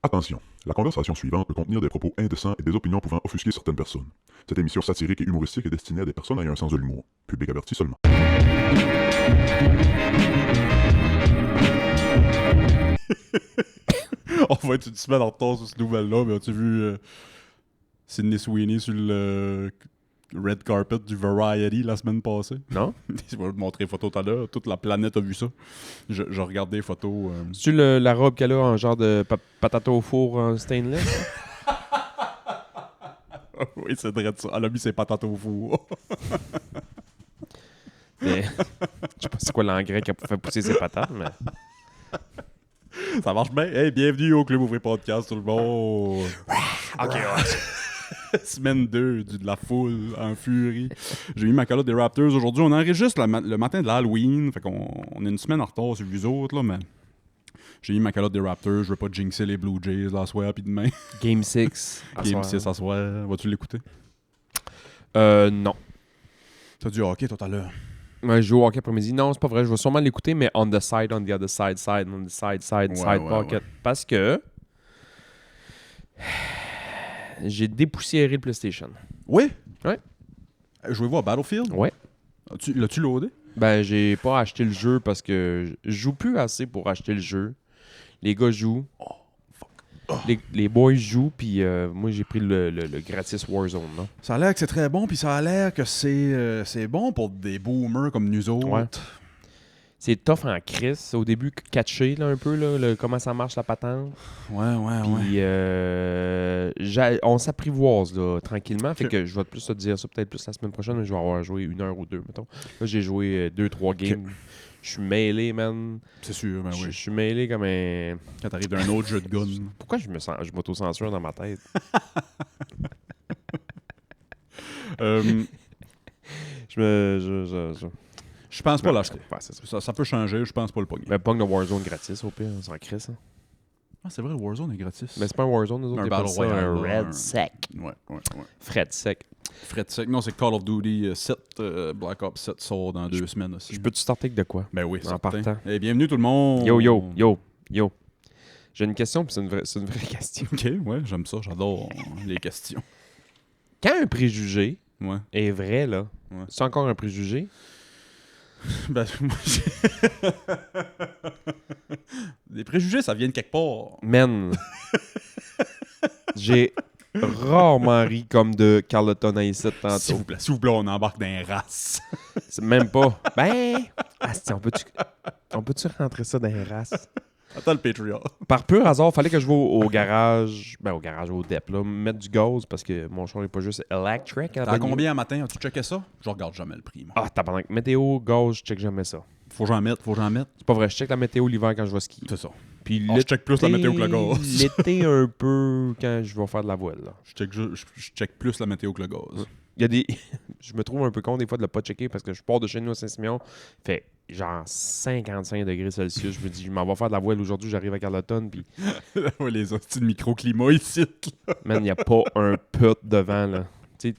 Attention, la conversation suivante peut contenir des propos indécents et des opinions pouvant offusquer certaines personnes. Cette émission satirique et humoristique est destinée à des personnes ayant un sens de l'humour. Public averti seulement. On va être une semaine en retard sur cette nouvelle-là, mais as-tu vu Sydney Sweeney sur le red carpet du Variety la semaine passée? Non? Je vais te montrer les photos tout à l'heure. Toute la planète a vu ça. Je regardais les photos. C'est-tu la robe qu'elle a en genre de patate au four en stainless? Oui, c'est vrai de ça. Elle a mis ses patates au four. Mais, je sais pas c'est quoi l'engrais qui a fait pousser ses patates, mais... Ça marche bien. Hey, bienvenue au Club Ouvrier Podcast, tout le monde. OK, Semaine 2 de la foule en furie. J'ai mis ma calotte des Raptors. Aujourd'hui, on enregistre le matin de l'Halloween. Fait qu'on on est une semaine en retard sur vous autres, là, mais j'ai mis ma calotte des Raptors. Je veux pas jinxer les Blue Jays là, soir puis demain. Game 6. Game 6 à soir. Vas-tu l'écouter? Non. T'as du hockey, toi, tout à l'heure. Moi, je joue au hockey après-midi. Non, c'est pas vrai. Je vais sûrement l'écouter, mais on the side, on the other side, on the side, side pocket. Ouais. Parce que... j'ai dépoussiéré le PlayStation. Oui? Ouais. Jouez-vous à Battlefield? Ouais. L'as-tu loadé? Ben, j'ai pas acheté le jeu parce que je joue plus assez pour acheter le jeu. Les gars jouent. Les boys jouent, puis moi, j'ai pris le gratis Warzone, non? Ça a l'air que c'est très bon, puis ça a l'air que c'est bon pour des boomers comme nous autres. Ouais. C'est tough en crise. Au début, catché là, un peu, là, comment ça marche la patente. Ouais. Puis on s'apprivoise là, tranquillement. Fait que je vais plus te dire ça peut-être plus la semaine prochaine, mais je vais avoir joué 1 heure ou 2, mettons. Là, j'ai joué 2-3 games. Je suis mêlé, man. C'est sûr, ben Je oui. suis mêlé comme un... Quand t'arrives d'un autre jeu de gun. Pourquoi je m'auto-censure dans ma tête? Je pense pas l'acheter. Ouais, c'est ça. Ça peut changer, je pense pas le pogner. Mais pogne le Warzone gratis, au pire, on s'en crée, ça. Ah, c'est vrai, le Warzone est gratis. Mais c'est pas un Warzone, nous autres, Un on appelle Battle ça Royale, un là, Red Sec. Ouais. Fred Sec. Fred Sec. Non, c'est Call of Duty 7. Black Ops 7 sort dans 2 semaines aussi. Je peux-tu starter avec de quoi? Ben oui, En certain. partant. Et bienvenue tout le monde. Yo. J'ai une question, puis c'est une vraie question. Ok, ouais, j'aime ça. J'adore les questions. Quand un préjugé Ouais. est vrai, là, Ouais. c'est encore un préjugé? Ben, moi, les préjugés, ça vient de quelque part. Man, j'ai rarement ri comme de Carleton Aïssette S'il tantôt. vous plaît, on embarque dans les races. C'est même pas. Ben, asti, on peut-tu rentrer ça dans les races? Attends le Patreon. Par pur hasard, fallait que je vais au garage, au DEP, là, mettre du gaz parce que mon char n'est pas juste électrique. T'as combien à matin? As-tu checké ça? Je regarde jamais le prix, moi. Ah, tabarnak. Météo, gaz, je check jamais ça. Faut que j'en mette. C'est pas vrai, je check la météo l'hiver quand je vais skier. C'est ça. Puis Je check plus la météo que le gaz. L'été un peu quand je vais faire de la voile, là. Je check plus la météo que le gaz. Il y a des... je me trouve un peu con des fois de le pas checker parce que je pars de chez nous à Saint-Simeon, fait genre 55 degrés Celsius. Je me dis, je m'en vais faire de la voile aujourd'hui, j'arrive à Carleton, puis Ouais, les hosties de microclimat ici. Là. man, il n'y a pas un put devant, là. Tu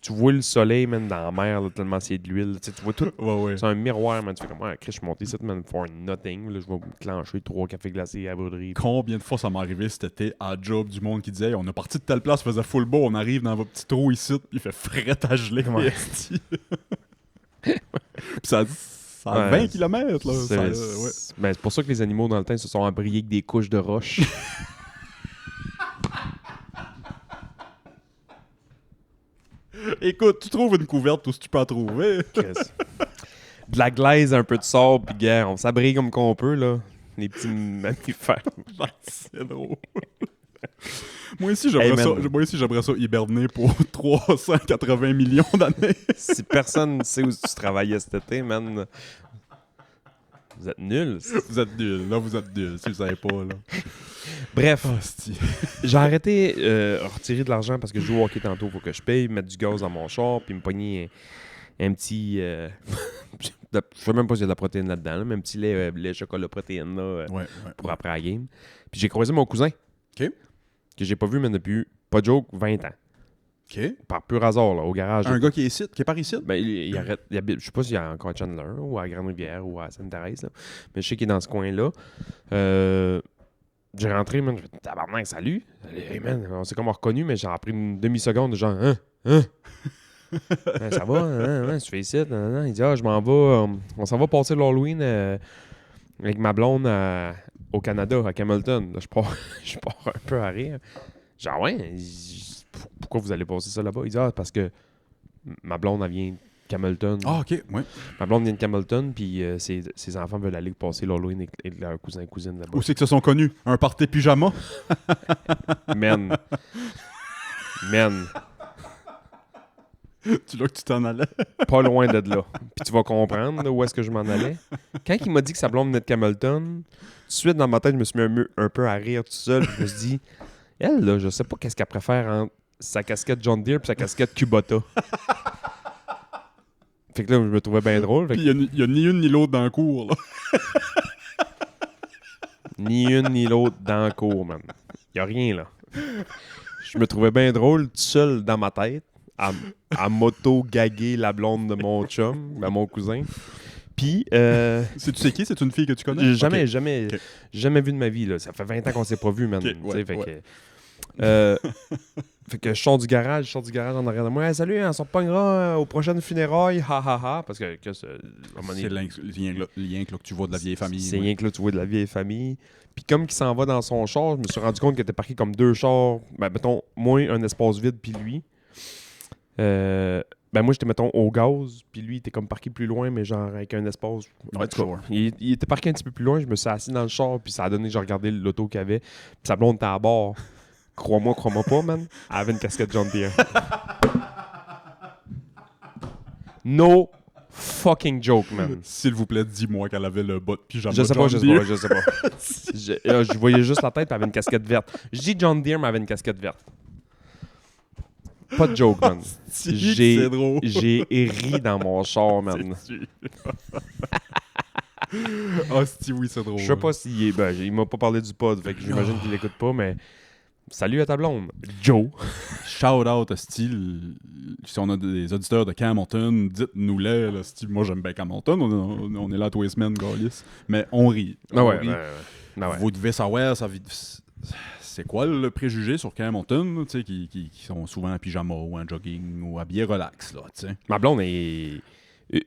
vois le soleil, man, dans la mer, là, tellement c'est de l'huile. Tu vois tout. Ouais. C'est un miroir, man. Tu fais comme, ouais, Chris, je suis monté ici, man, for nothing. Là, je vais me clencher 3 cafés glacés à la broderie. Combien de fois ça m'est arrivé cet été à job du monde qui disait hey, on est parti de telle place, faisait full beau, on arrive dans votre petit trou ici, il fait fret à geler. Ouais. esti. Puis ça a Ouais, 20 km. Là. C'est Ouais. ben, c'est pour ça que les animaux, dans le temps, se sont abriés avec des couches de roches. Écoute, tu trouves une couverte tout ce que tu peux en trouver. Chris. De la glaise, un peu de sable, puis gars, on s'abrille comme qu'on peut, là. Les petits mammifères. C'est drôle. Moi aussi, j'aimerais ça hiberner pour 380 millions d'années. Si personne ne sait où tu travaillais cet été, man, vous êtes nuls. Vous êtes nuls, là, vous êtes nuls, si vous savez pas, là. Bref, Hostie. j'ai arrêté retirer de l'argent parce que je joue au hockey tantôt. Faut que je paye, mettre du gaz dans mon char, puis me pogner un petit... je sais même pas s'il y a de la protéine là-dedans, là, mais un petit lait chocolat protéine là, Ouais. pour après la game. Puis j'ai croisé mon cousin. OK. Que j'ai pas vu, mais depuis, pas de joke, 20 ans. OK. Par pur hasard, là, au garage. Un gars qui est ici, qui est par ici. Ben, il habite, je sais pas s'il y a encore à Chandler ou à Grande-Rivière ou à Sainte-Thérèse, là. Mais je sais qu'il est dans ce coin-là. J'ai rentré, man. Je fais tabarnak, salut. Hey, man, on s'est comme reconnu, mais j'ai pris une demi-seconde, genre, hein? Ouais, ça va, hein, tu fais ici? Nan. Il dit, je m'en vais. On s'en va passer l'Halloween avec ma blonde au Canada, à Hamilton. Là, je pars un peu à rire. Genre, ouais, pourquoi vous allez passer ça là-bas? Il dit, parce que ma blonde, elle vient de Hamilton. Ah, ok, ouais. Ma blonde vient de Hamilton, puis ses enfants veulent aller passer l'Halloween avec leurs cousins et cousines là-bas. Où c'est que se sont connus? Un party pyjama? Man. Tu là que tu t'en allais? Pas loin de là. Puis tu vas comprendre là, où est-ce que je m'en allais. Quand il m'a dit que sa blonde venait de Hamilton, tout de suite dans ma tête, je me suis mis un peu à rire tout seul. Je me suis dit, elle, là, je sais pas qu'est-ce qu'elle préfère entre sa casquette John Deere et sa casquette Kubota. Fait que là, je me trouvais bien drôle. Puis il y a ni une ni l'autre dans le cours, là. Ni une ni l'autre dans le cours, man. Y a rien, là. Je me trouvais bien drôle tout seul dans ma tête. À moto-gaguer la blonde de mon chum, de mon cousin. Puis... Tu sais qui? C'est une fille que tu connais? Jamais Ok. jamais vu de ma vie. Là. Ça fait 20 ans qu'on s'est pas vu, man. Ok, ouais, Fait que je sors du garage en arrière de moi. Hey, salut, on se repognera aux prochaines funérailles. Ha ha ha. Parce que C'est le lien que tu vois de la vieille famille. c'est rien que là, tu vois de la vieille famille. Puis comme qu'il s'en va dans son char, je me suis rendu compte qu'il était parqué comme deux chars. Ben, mettons, moi, un espace vide, puis lui. Ben moi, j'étais, mettons, au gaz, puis lui, il était comme parqué plus loin, mais genre avec un espace... Ouais, En tout cas, il était parqué un petit peu plus loin, je me suis assis dans le char, puis ça a donné, j'ai regardé l'auto qu'il avait, puis sa blonde était à bord. Crois-moi pas, man. Elle avait une casquette John Deere. No fucking joke, man. S'il vous plaît, dis-moi qu'elle avait le bas de pyjama Je sais pas. Deere. Je voyais juste la tête, puis elle avait une casquette verte. Je dis John Deere, mais elle avait une casquette verte. Pas de joke, man. C'est drôle. J'ai ri dans mon char, man. Ah, oui, c'est drôle. Je sais pas s'il est... Ben, il m'a pas parlé du pod, fait que j'imagine qu'il l'écoute pas, mais... Salut à ta blonde, Joe. Shout out à style. Si on a des auditeurs de Hamilton, dites-nous-les. Là, style, moi, j'aime bien Hamilton. On est là tous les semaines, Gaulis. Mais on rit. Ah ouais, On rit. ouais. Vous devez savoir, c'est quoi le préjugé sur Hamilton, tu sais, qui sont souvent en pyjama ou en jogging ou habillés relax, là, tu sais. Ma blonde est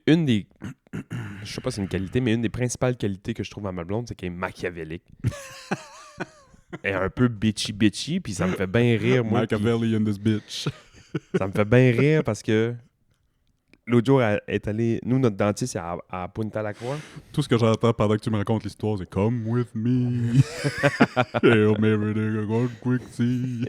une des... Je sais pas si c'est une qualité, mais une des principales qualités que je trouve à ma blonde, c'est qu'elle est machiavélique. Elle est un peu bitchy, puis ça me fait bien rire, moi. Machiavelli in this bitch. Ça me fait bien rire parce que l'autre jour, elle est allée... Nous, notre dentiste, est à Punta La Croix. Tout ce que j'entends pendant que tu me racontes l'histoire, c'est « Come with me, Hail Mary, nigga, go quick, see. »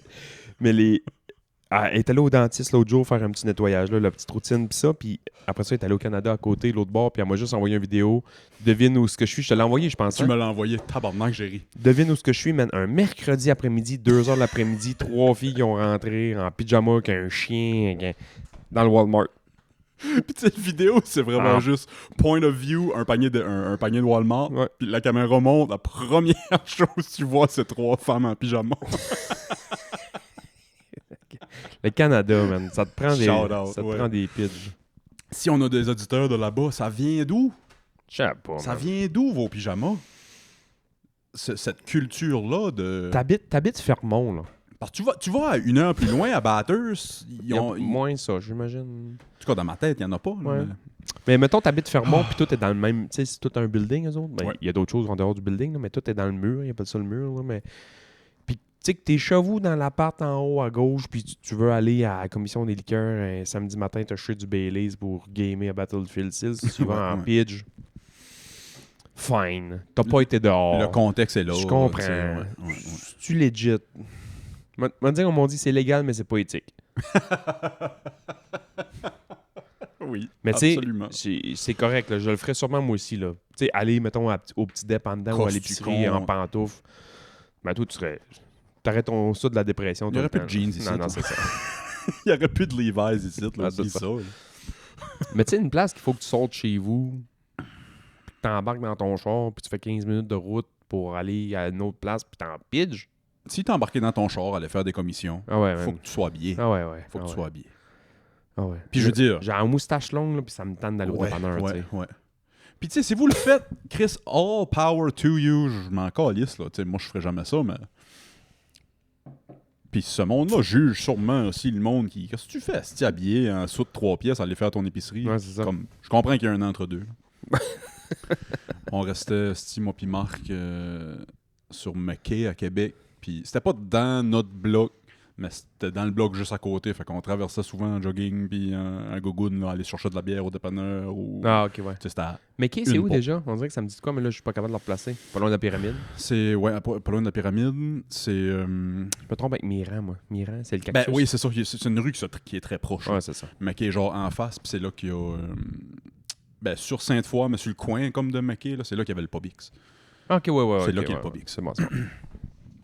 Mais elle est allée au dentiste l'autre jour faire un petit nettoyage, là, la petite routine, puis ça. Puis après ça, elle est allée au Canada à côté, l'autre bord, puis elle m'a juste envoyé une vidéo. Devine où ce que je suis. Je te l'ai envoyé, je pense. Tu me l'as envoyé, tabarnak, j'ai ri. Devine où ce que je suis, man. Un mercredi après-midi, 2h de l'après-midi, 3 filles qui ont rentré en pyjama avec un chien dans le Walmart. Puis tu sais, la vidéo, c'est vraiment juste point of view, un panier de Walmart, Ouais. puis la caméra monte, la première chose que tu vois, c'est 3 femmes en pyjama. Le Canada, man. Ça te prend des, Shout out, ça te ouais. prend des pitches. Si on a des auditeurs de là-bas, ça vient d'où? Je sais pas, Ça man. vient d'où, vos pyjamas? Cette culture-là de... T'habites Fermont, là. Parce que tu vas à 1 heure plus loin, à Bathurst, Il y a moins ça, j'imagine. En tout cas, dans ma tête, il n'y en a pas. là, Ouais. mais- Mais mettons, t'habites Fermont, puis tout est dans le même... Tu sais, c'est tout un building, eux autres. Ben, Ouais. il y a d'autres choses en dehors du building, là, mais tout est dans le mur. Ils appellent ça le mur, là, mais... Puis, tu sais, que t'es chez-vous dans l'appart en haut à gauche, puis tu veux aller à la commission des liqueurs un samedi matin, t'acheter du Baileys pour gamer à Battlefield 6, si tu vas en Ouais. pitch. Fine. T'as pas été dehors. Le contexte est là. Je comprends. tu sais, ouais. Tu legit. M'a dit, on m'a dit, c'est légal, mais c'est pas éthique. Oui, Mais tu sais, absolument. c'est correct. Là. Je le ferais sûrement moi aussi. Tu sais, aller, mettons, au petit dépendant ou à Costume. l'épicerie en pantoufles. Ben, toi, tu serais... T'aurais ton ça de la dépression. Il y aurait tout plus le de temps. jeans ici, Non, toi. c'est ça. Il n'y aurait plus de Levi's ici. Là, Ah, c'est c'est ça. là. Mais tu sais, une place qu'il faut que tu sortes chez vous, puis que t'embarques dans ton char, puis tu fais 15 minutes de route pour aller à une autre place, puis t'en pidges. Si t'es embarqué dans ton char, aller faire des commissions, Ah ouais, faut man. que tu sois habillé. Ah ouais. Faut que tu sois habillé. Ah ouais. Puis je veux dire... J'ai un moustache longue, là, puis ça me tente d'aller au Ouais, dépanneur, tu ouais, sais. ouais. Puis tu sais, si vous le faites, Chris, all power to you, je m'en calisse, là. Tu sais, moi, je ferais jamais ça, mais... Puis ce monde-là juge sûrement aussi le monde qui... Qu'est-ce que tu fais? Si tu es habillé en sous de 3 pièces, aller faire ton épicerie. Ouais, c'est ça. Comme, je comprends qu'il y a un entre-deux. On restait, Steve, moi puis Marc, sur McKay à Québec. Puis c'était pas dans notre bloc, mais c'était dans le bloc juste à côté. Fait qu'on traversait souvent en jogging, puis en gogoune, là, aller chercher de la bière au dépanneur. Ou... Ah, ok, ouais. Tu sais, c'était à- Mais qui, c'est Une où pompe. déjà? On dirait que ça me dit de quoi, mais là, je suis pas capable de le replacer. Pas loin de la pyramide. C'est, ouais, pas loin de la pyramide. C'est... Je me trompe avec Miran, moi. Miran, c'est le Ben cactus. oui, c'est ça. C'est une rue qui est très proche. Ouais, c'est ça. McKay est genre en face, puis c'est là qu'il y a... ben, sur Sainte-Foy, mais sur le coin comme de McKay, là, c'est là qu'il y avait le Publix. Ah, ok, ouais. C'est ok, là qu'il y a ouais, le Publix. C'est bon, c'est bon.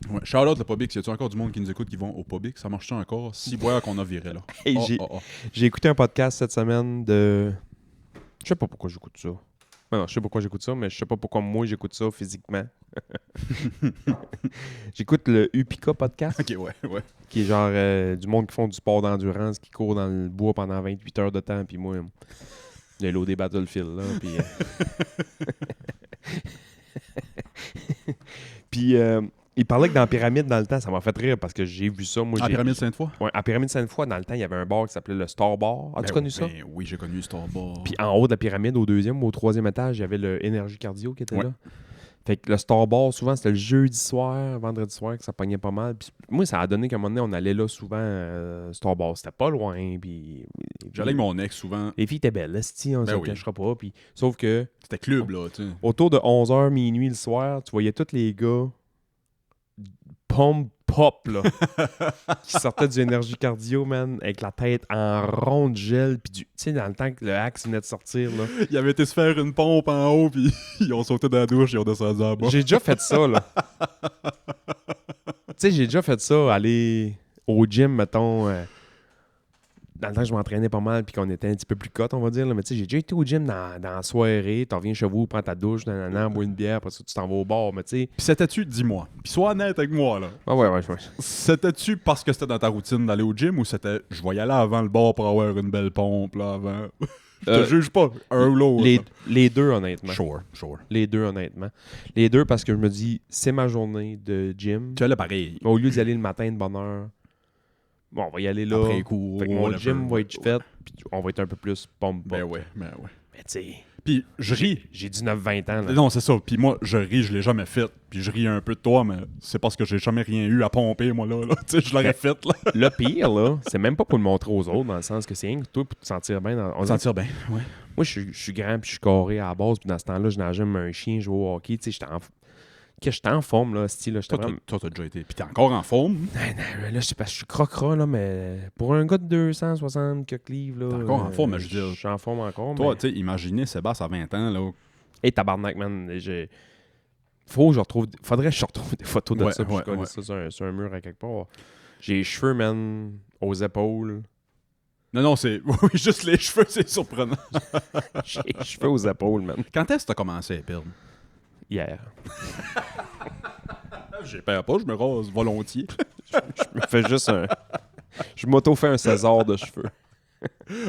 Ouais. Shout-out le Publix. Y a-tu encore du monde qui nous écoute qui vont au Publix? Ça marche-tu encore? Si, voilà qu'on a viré, là. Hey, j'ai écouté un podcast cette semaine de... Je sais pas pourquoi j'écoute ça. Non, je sais pourquoi j'écoute ça, mais je sais pas pourquoi moi j'écoute ça physiquement. J'écoute le Upika podcast, Ok, ouais. qui est genre du monde qui font du sport d'endurance, qui court dans le bois pendant 28 heures de temps, puis moi, j'ai loadé Battlefield, là, puis... Puis il parlait que dans la pyramide, dans le temps, ça m'a fait rire, parce que j'ai vu ça, moi, À j'ai... Pyramide Sainte-Foy? Ouais, à Pyramide Sainte-Foy, dans le temps, il y avait un bar qui s'appelait le Star Bar. As-tu connu ça? Ben, oui, j'ai connu Star Bar. Puis en haut de la pyramide, au 2e ou au 3e étage, il y avait le Énergie Cardio qui était Ouais. là. Fait que le Star Bar, souvent, c'était le jeudi soir, vendredi soir, que ça pognait pas mal. Puis moi, ça a donné qu'à un moment donné, on allait là souvent, Star Bar. C'était pas loin, puis... J'allais avec mon ex souvent. Les filles étaient belles, là, c'ti, on Ben se oui. cachera pas. Puis... Sauf que, C'était club, là, tu sais. autour de 11h, minuit le soir, tu voyais tous les gars pop, là, qui sortaient du Énergie Cardio, man, avec la tête en rond de gel. Puis tu sais, dans le temps que le Axe venait de sortir, là... Il avait été se faire une pompe en haut, puis ils ont sauté dans la douche, ils ont descendu en bas. J'ai déjà fait ça, là. Tu sais, j'ai déjà fait ça, aller au gym, mettons, dans le temps que je m'entraînais pas mal puis qu'on était un petit peu plus cote, on va dire. Là. Mais tu sais, j'ai déjà été au gym dans la soirée, t'en reviens chez vous, prends ta douche, bois une bière, après ça, tu t'en vas au bar, mais tu sais... Puis c'était-tu, dis-moi, puis sois honnête avec moi, là. Ah ouais. C'était-tu parce que c'était dans ta routine d'aller au gym ou c'était je vais y aller avant le bar pour avoir une belle pompe, là, avant? Je te juge pas, un ou l'autre. Les deux, honnêtement. Sure. Les deux, honnêtement. Les deux, parce que je me dis, c'est ma journée de gym. Tu allais pareil. Au lieu d'y aller le matin de bonne heure, bon, on va y aller là. Après cours. Fait que mon whatever. gym va être fait, puis on va être un peu plus pompe. Ben ouais. Mais tu sais, Puis je ris. j'ai 19-20 ans, là. Non, c'est ça. Puis moi, je ris, je l'ai jamais fait. Puis je ris un peu de toi, mais c'est parce que j'ai jamais rien eu à pomper, moi, là. Tu sais, je l'aurais fait, là. Le pire, là, c'est même pas pour le montrer aux autres, dans le sens que c'est rien que toi pour te sentir bien. On Sentir bien, ouais. Moi, je suis grand puis je suis carré à la base, puis dans ce temps-là, je nageais comme un chien, je jouais au hockey. Tu sais, j'étais en forme, là, style. Là, Toi, t'as déjà été. Puis t'es encore en forme. Non, là, c'est parce que je suis crocra, là, mais pour un gars de 260 quelques livres, là. T'es encore en forme, mais je veux dire- Je suis en forme encore. Toi, mais... tu sais, imaginez Sébastien à 20 ans, là. Hey, tabarnak, man. Faudrait que je retrouve des photos de Ouais, ça, puis ouais, je colle ouais. ça sur un mur à quelque part. J'ai les cheveux, man, aux épaules. Non, c'est. Oui, juste les cheveux, c'est surprenant. J'ai les cheveux aux épaules, man. Quand est-ce que t'as commencé à perdre? Hier. J'ai peur pas, je me rase volontiers. Je me fais juste un... Je m'auto-fais un César de cheveux.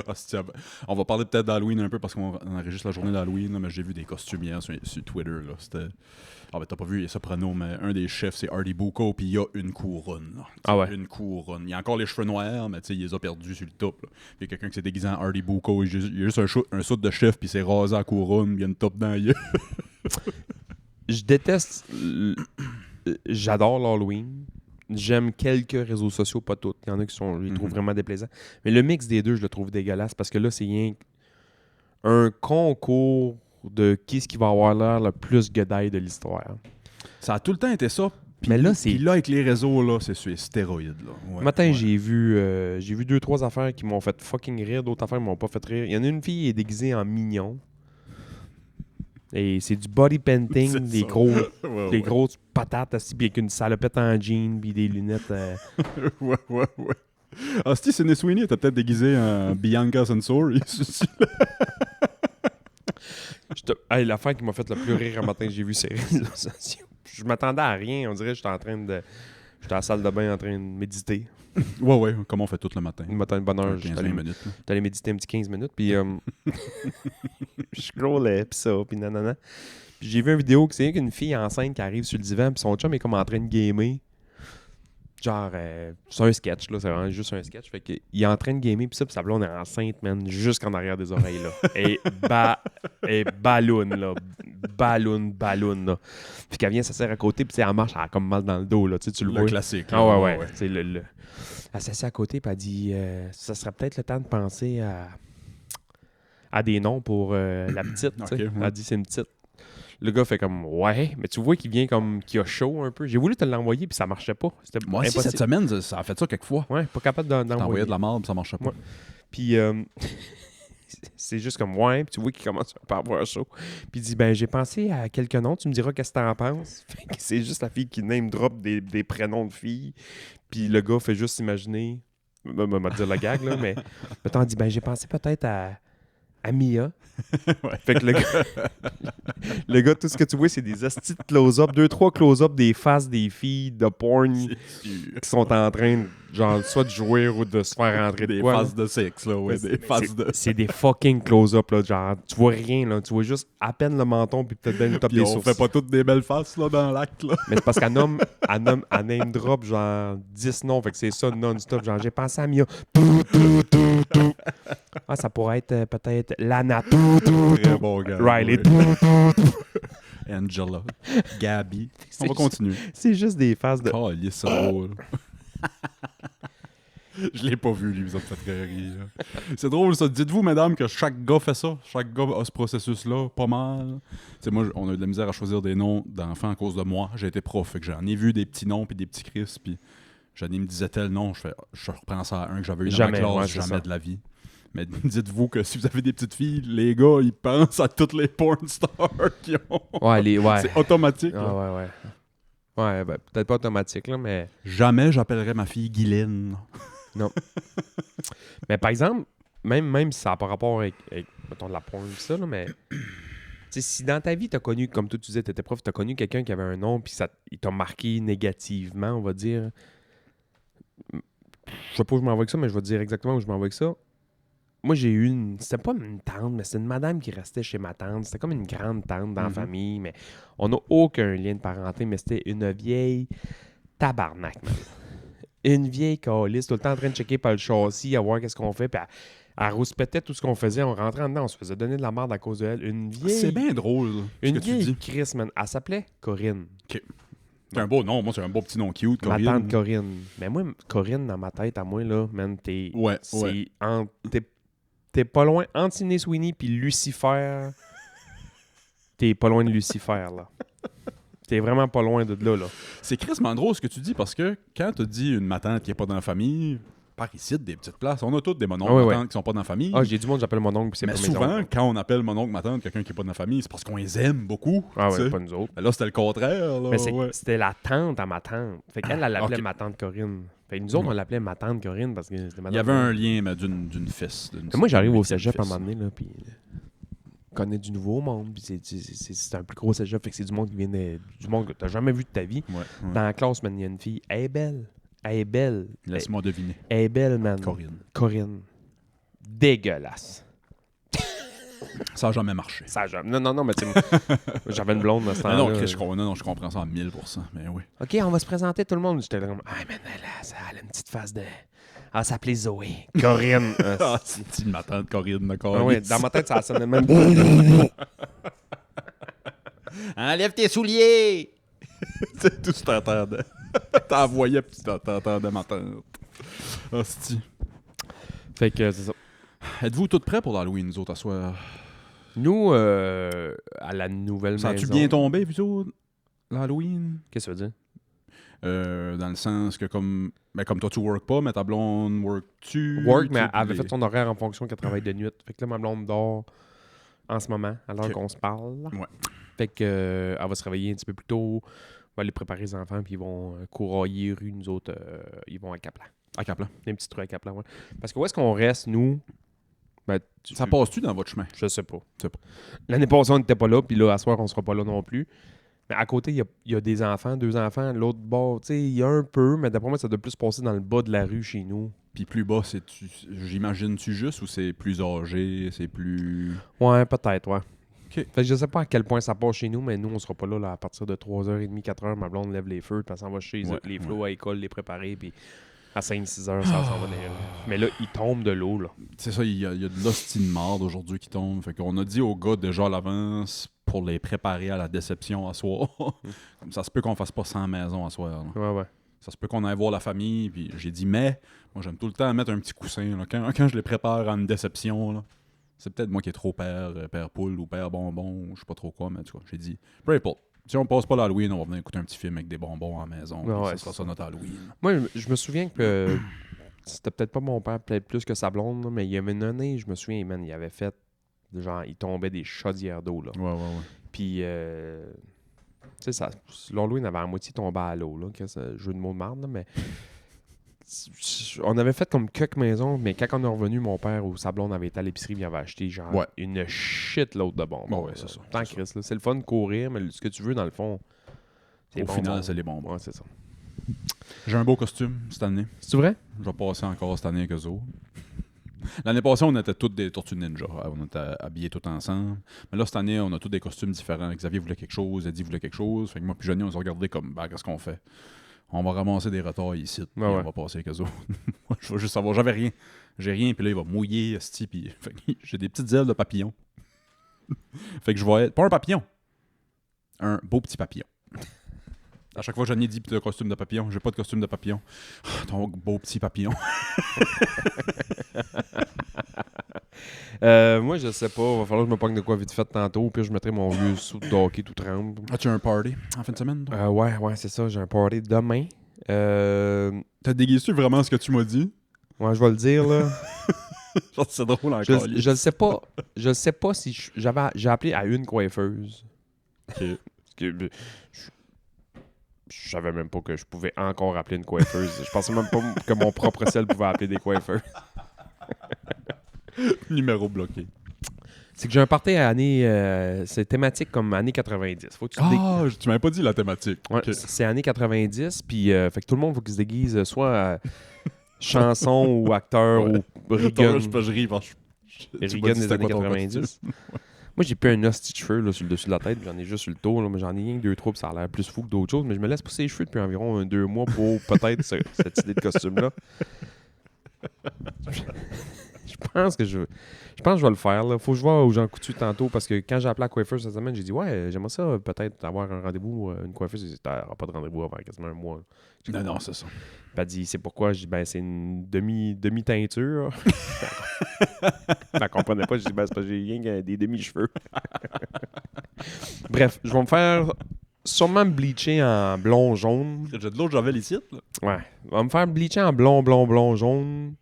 Hostia, on va parler peut-être d'Halloween un peu parce qu'on enregistre la journée d'Halloween, là, mais j'ai vu des costumes hier sur Twitter. Là. C'était... Ah ben t'as pas vu, il y a Soprano, mais un des chefs c'est Artie Bucco, puis il y a une couronne. Là. Ah ouais? Une couronne. Il y a encore les cheveux noirs, mais il les a perdus sur le top. Là. Puis il y a quelqu'un qui s'est déguisé en Artie Bucco, il y a juste un saut de chef, puis il s'est rasé à la couronne, puis il y a une top dans les Je déteste... J'adore l'Halloween. J'aime quelques réseaux sociaux, pas tous. Il y en a qui sont, je les trouve vraiment déplaisants. Mais le mix des deux, je le trouve dégueulasse parce que là, c'est rien un concours de qui est-ce qui va avoir l'air le plus guedaille de l'histoire. Ça a tout le temps été ça. Mais là, c'est... Puis là, avec les réseaux, là, c'est sur les stéroïdes. Là. Ouais, Matin, ouais. j'ai vu 2-3 affaires qui m'ont fait fucking rire, d'autres affaires qui m'ont pas fait rire. Il y en a une fille qui est déguisée en mignon. Et c'est du body painting, C'est des ça. gros... Ouais, Des ouais. grosses patates assis, puis avec une salopette en jean, puis des lunettes. Ouais. Ah, si Sidney Sweeney était peut-être déguisé en Bianca Censori. Hey, l'affaire qui m'a fait le plus rire un matin que j'ai vu ces réseaux sociaux. Je m'attendais à rien. On dirait que j'étais en train de J'étais à la salle de bain en train de méditer. Ouais, comme on fait tout le matin. Le matin de bonne heure, 15 j'étais minutes. Là. allé méditer un petit 15 minutes, puis je scrollais, puis ça, puis nanana. Puis j'ai vu une vidéo que c'est qu'une fille enceinte qui arrive sur le divan, puis son chum est comme en train de gamer. Genre, c'est un sketch, là, c'est vraiment juste un sketch. Fait qu'il est en train de gamer, puis sa blonde est enceinte, man, jusqu'en arrière des oreilles, là. Et balloune, là. Balloune, là. Puis qu'elle vient s'asseoir à côté, puis elle marche, elle a comme mal dans le dos, là, tu le vois. Classique. Ah ouais. C'est le... Elle s'assied à côté, puis elle dit ça serait peut-être le temps de penser à des noms pour la petite, tu sais. Okay, ouais. Elle dit c'est une petite. Le gars fait comme ouais, mais tu vois qu'il vient comme qu'il a chaud un peu. J'ai voulu te l'envoyer puis ça marchait pas. C'était Moi aussi, cette semaine, ça a fait ça quelques fois. Ouais, pas capable d'envoyer. T'envoyais de la merde, ça marchait pas. Ouais. Puis c'est juste comme ouais, puis tu vois qu'il commence à avoir chaud. Puis il dit ben j'ai pensé à quelques noms, tu me diras qu'est-ce que t'en penses. Fait que c'est juste la fille qui name drop des prénoms de filles. Puis le gars fait juste imaginer m'a dire le gag là, mais mettons, il dit ben j'ai pensé peut-être à Mia. Ouais. Fait que le gars, tout ce que tu vois, c'est des astis de close-up, 2-3 close-up des faces des filles de porn qui sont en train, genre, soit de jouer ou de se faire rentrer des quoi, faces de sexe, là, ouais, des faces de... C'est des fucking close-up, là, genre, tu vois rien, là, tu vois juste à peine le menton puis peut-être bien le top Puis des on sourcils. fait pas toutes des belles faces, là, dans l'acte, là. Mais c'est parce qu'elle name drop, genre, 10 noms, fait que c'est ça non-stop, genre, j'ai pensé à Mia. Ah, ça pourrait être peut-être Lana. Très bon gars. Riley. Ouais. Angela. Gabby. On va continuer. C'est juste des faces de... Oh, il est drôle. Je l'ai pas vu, lui, ça me fait très rire. C'est drôle, ça. Dites-vous, mesdames, que chaque gars fait ça. Chaque gars a ce processus-là, pas mal. T'sais, moi, on a eu de la misère à choisir des noms d'enfants à cause de moi. J'ai été prof, fait que j'en ai vu des petits noms puis des petits Chris, puis j'en ai me disait tel nom, je reprends ça à un que j'avais eu dans ma classe, ouais, jamais ça. de la vie. Mais dites-vous que si vous avez des petites filles, les gars, ils pensent à toutes les porn stars qui ont. Ouais. C'est automatique. là. Ah, ouais. Ouais, ben, peut-être pas automatique, là, mais... Jamais j'appellerais ma fille Guylaine. Mais par exemple, même si ça n'a pas rapport avec mettons, de la porn et ça, là, mais... Tu sais, si dans ta vie, t'as connu, comme toi, tu disais, t'étais prof, t'as connu quelqu'un qui avait un nom, puis il t'a marqué négativement, on va dire... Je sais pas où je m'en vais avec ça, mais je vais te dire exactement où je m'en vais avec ça. Moi, j'ai eu une... C'était pas une tante, mais c'était une madame qui restait chez ma tante. C'était comme une grande tante dans la famille, mais on n'a aucun lien de parenté, mais c'était une vieille tabarnak, man. Une vieille calice, tout le temps en train de checker par le châssis, à voir qu'est-ce qu'on fait, puis elle rouspétait tout ce qu'on faisait. On rentrait en dedans, on se faisait donner de la merde à cause de elle. Une vieille... C'est bien drôle, ce Une que tu vieille dis. Chris, man. Elle s'appelait Corinne. C'est un beau nom, moi c'est un beau petit nom cute, Corinne. Ma tante Corinne. Mais moi, Corinne, dans ma tête, à moi, là, man, t'es... Ouais. T'es pas loin entre Sidney Sweeney puis Lucifer. T'es pas loin de Lucifer, là. T'es vraiment pas loin de là, là. C'est crissement drôle ce que tu dis parce que quand tu dis une matante qui est pas dans la famille, par ici, des petites places, on a toutes des mononcles matantes qui sont pas dans la famille. Ah, j'ai du monde, j'appelle mon oncle, puis c'est mais pas mes souvent, oncles. quand on appelle mon oncle, ma tante, quelqu'un qui est pas dans la famille, c'est parce qu'on les aime beaucoup. Ah tu sais. ouais, pas nous autres. Mais là, c'était le contraire. Là, Mais ouais. c'était la tante à ma tante. Fait qu'elle, elle l'appelait ok. ma tante Corinne. Fait que nous autres, on l'appelait ma tante Corinne parce que c'était Il y avait un lien mais d'une fesse. Mais moi, j'arrive au d'une cégep à un fesse. moment donné, là, puis connaît du nouveau monde, puis c'est un plus gros cégep, fait que c'est du monde qui vient du monde que t'as jamais vu de ta vie. Ouais. Dans la classe, man, il y a une fille, elle est belle. Elle est belle. Laisse-moi deviner. Elle est belle, man. Corinne. Dégueulasse. Ça n'a jamais marché. Ça, non, mais tu sais, j'avais une blonde dans ce temps-là. Non, Chris, je comprends ça à 1000%. Mais oui. OK, on va se présenter tout le monde. J'étais là comme, ah, man, elle a une petite face de... Elle s'appelait Zoé. Corinne. Ah, c'est ma tante Corinne, d'accord. Ah ouais, dans ma tête, ça sonnait même. Enlève tes souliers! C'est tout ce que t'entendais. T'envoyais puis t'entendais ma tante. Hostie. Fait que c'est ça. Êtes-vous toutes prêts pour l'Halloween, nous autres, à soir? Nous, à la nouvelle Ça maison... a-tu bien tombé, vous autres, l'Halloween? Qu'est-ce que ça veut dire? Dans le sens que comme toi, tu work pas, mais ta blonde work-tu? Work, mais elle avait fait son horaire en fonction qu'elle travaille de nuit. Fait que là, ma blonde dort en ce moment, à l'heure qu'on se parle. Ouais. Fait que elle va se réveiller un petit peu plus tôt, va aller préparer les enfants, puis ils vont courailler rue, nous autres, ils vont à Caplan. À Caplan. Un petit truc à Caplan, ouais. Parce que où est-ce qu'on reste, nous? Ben, Ça passe-tu dans votre chemin? Je sais pas. Je sais pas. L'année passée, on n'était pas là, puis là, à soir, on sera pas là non plus. Mais à côté, il y a des enfants, 2 enfants. L'autre bord, tu sais, il y a un peu, mais d'après moi, ça doit plus passer dans le bas de la rue chez nous. Puis plus bas, j'imagine-tu juste ou c'est plus âgé, c'est plus... Ouais, peut-être, ouais. OK. Fait que je sais pas à quel point ça passe chez nous, mais nous, on sera pas là, à partir de 3h30, 4h. Ma blonde lève les feux, puis elle s'en va chez Ouais, les flots à l'école, les préparer, puis à 5-6h, ça s'en va dans les rues. Mais là, il tombe de l'eau, là. C'est ça, il y a de l'hostie de marde aujourd'hui qui tombe. Fait qu'on a dit aux gars déjà à l'avance pour les préparer à la déception à soir. Comme ça se peut qu'on fasse pas 100 maisons à soir. Là. Ouais. Ça se peut qu'on aille voir la famille. Puis j'ai dit, mais moi j'aime tout le temps mettre un petit coussin. Là. Quand je les prépare à une déception, là, c'est peut-être moi qui est trop père poule ou père bonbon, ou je sais pas trop quoi, mais en tout cas, j'ai dit, peu importe. Si on passe pas l'Halloween, on va venir écouter un petit film avec des bonbons à la maison. Ouais, Ça sera ça notre Halloween. Moi, je me souviens que c'était peut-être pas mon père, peut-être plus que sa blonde, là, mais il y avait une année, je me souviens, man, il avait fait, genre, il tombait des chaudières d'eau, là. Ouais. Puis, tu sais, l'Halloween avait à moitié tombé à l'eau, là, que c'est un jeu de mots de marde, là, mais on avait fait comme quelques maisons, mais quand on est revenu, mon père ou sa blonde avait été à l'épicerie, il avait acheté, genre, Ouais. une shitload de bonbons. Ouais, c'est ça. Tant c'est Chris, là. C'est le fun de courir, mais ce que tu veux, dans le fond, c'est Au bonbons. final, c'est les bonbons. Ouais, c'est ça. J'ai un beau costume cette année. C'est vrai? Je vais passer encore cette année avec eux autres. L'année passée, on était tous des Tortues Ninja. On était habillés tous ensemble. Mais là, cette année, on a tous des costumes différents. Xavier voulait quelque chose, Eddie voulait quelque chose. Fait que moi puis Johnny, on s'est regardé comme, ben, qu'est-ce qu'on fait? On va ramasser des retards ici, puis on va passer avec eux autres. Moi, je veux juste savoir, j'avais rien. J'ai rien, puis là, il va mouiller, esti, puis fait que j'ai des petites ailes de papillon. Fait que je vais être, pas un papillon, un beau petit papillon. À chaque fois, Johnny dit tu as un costume de papillon. J'ai pas de costume de papillon. Ah, ton beau petit papillon. Moi, je sais pas. Va falloir que je me pogne de quoi vite fait tantôt. Puis je mettrai mon vieux sou de hockey tout tremble. As-tu un party en fin de semaine? Toi? Ouais, c'est ça. J'ai un party demain. T'as déguisé vraiment ce que tu m'as dit? Ouais, je vais le dire, là. Genre, c'est drôle encore. Je le sais pas. Je le sais pas si j'ai appelé à une coiffeuse. Ok. Parce que je savais même pas que je pouvais encore appeler une coiffeuse. Je pensais même pas que mon propre sel pouvait appeler des coiffeurs. Numéro bloqué. C'est que j'ai un party à année... c'est thématique comme années 90. Faut que Tu m'avais pas dit la thématique. Ouais, Okay. c'est années 90, puis fait que tout le monde faut qu'il se déguise soit chanson ou acteur ou Reagan. Je ris parce que Reagan des années 90. Moi, j'ai plus un hostie de cheveux là, sur le dessus de la tête, j'en ai juste sur le tour, là, mais j'en ai rien que 2-3, puis ça a l'air plus fou que d'autres choses, mais je me laisse pousser les cheveux depuis environ 2 mois pour peut-être cette idée de costume-là. Je pense que je vais le faire. Là. Faut que je vois aux gens coutus tantôt parce que quand j'ai appelé la coiffeuse cette semaine, j'ai dit ouais, j'aimerais ça peut-être avoir un rendez-vous, une coiffeuse. Elle dit t'auras pas de rendez-vous avant quasiment un mois. Non, c'est ça. Puis elle dit c'est pourquoi? Je dis ben c'est une demi-teinture. Elle comprenait pas, je dis ben c'est parce que j'ai rien que des demi-cheveux. Bref, je vais me faire sûrement me bleacher en blond jaune. J'ai de l'autre Javel ici, là. Ouais. On va me faire bleacher en blond jaune.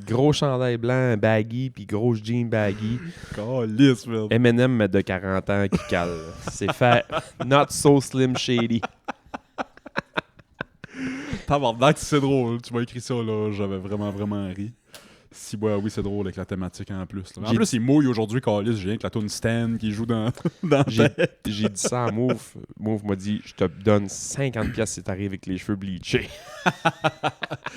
Gros chandail blanc baggy, puis gros jean baggy. Calisse, merde. M&M de 40 ans qui cale. C'est fait not so slim shady. Tabarnak, c'est drôle. Tu m'as écrit ça, là. J'avais vraiment ri. Si, oui, c'est drôle avec la thématique en plus. Là. En plus, il mouille aujourd'hui, Calisse. J'ai rien que la toune Stan qui joue dans J'ai dit ça à Move. Move m'a dit je te donne 50$ si t'arrives avec les cheveux bleachés.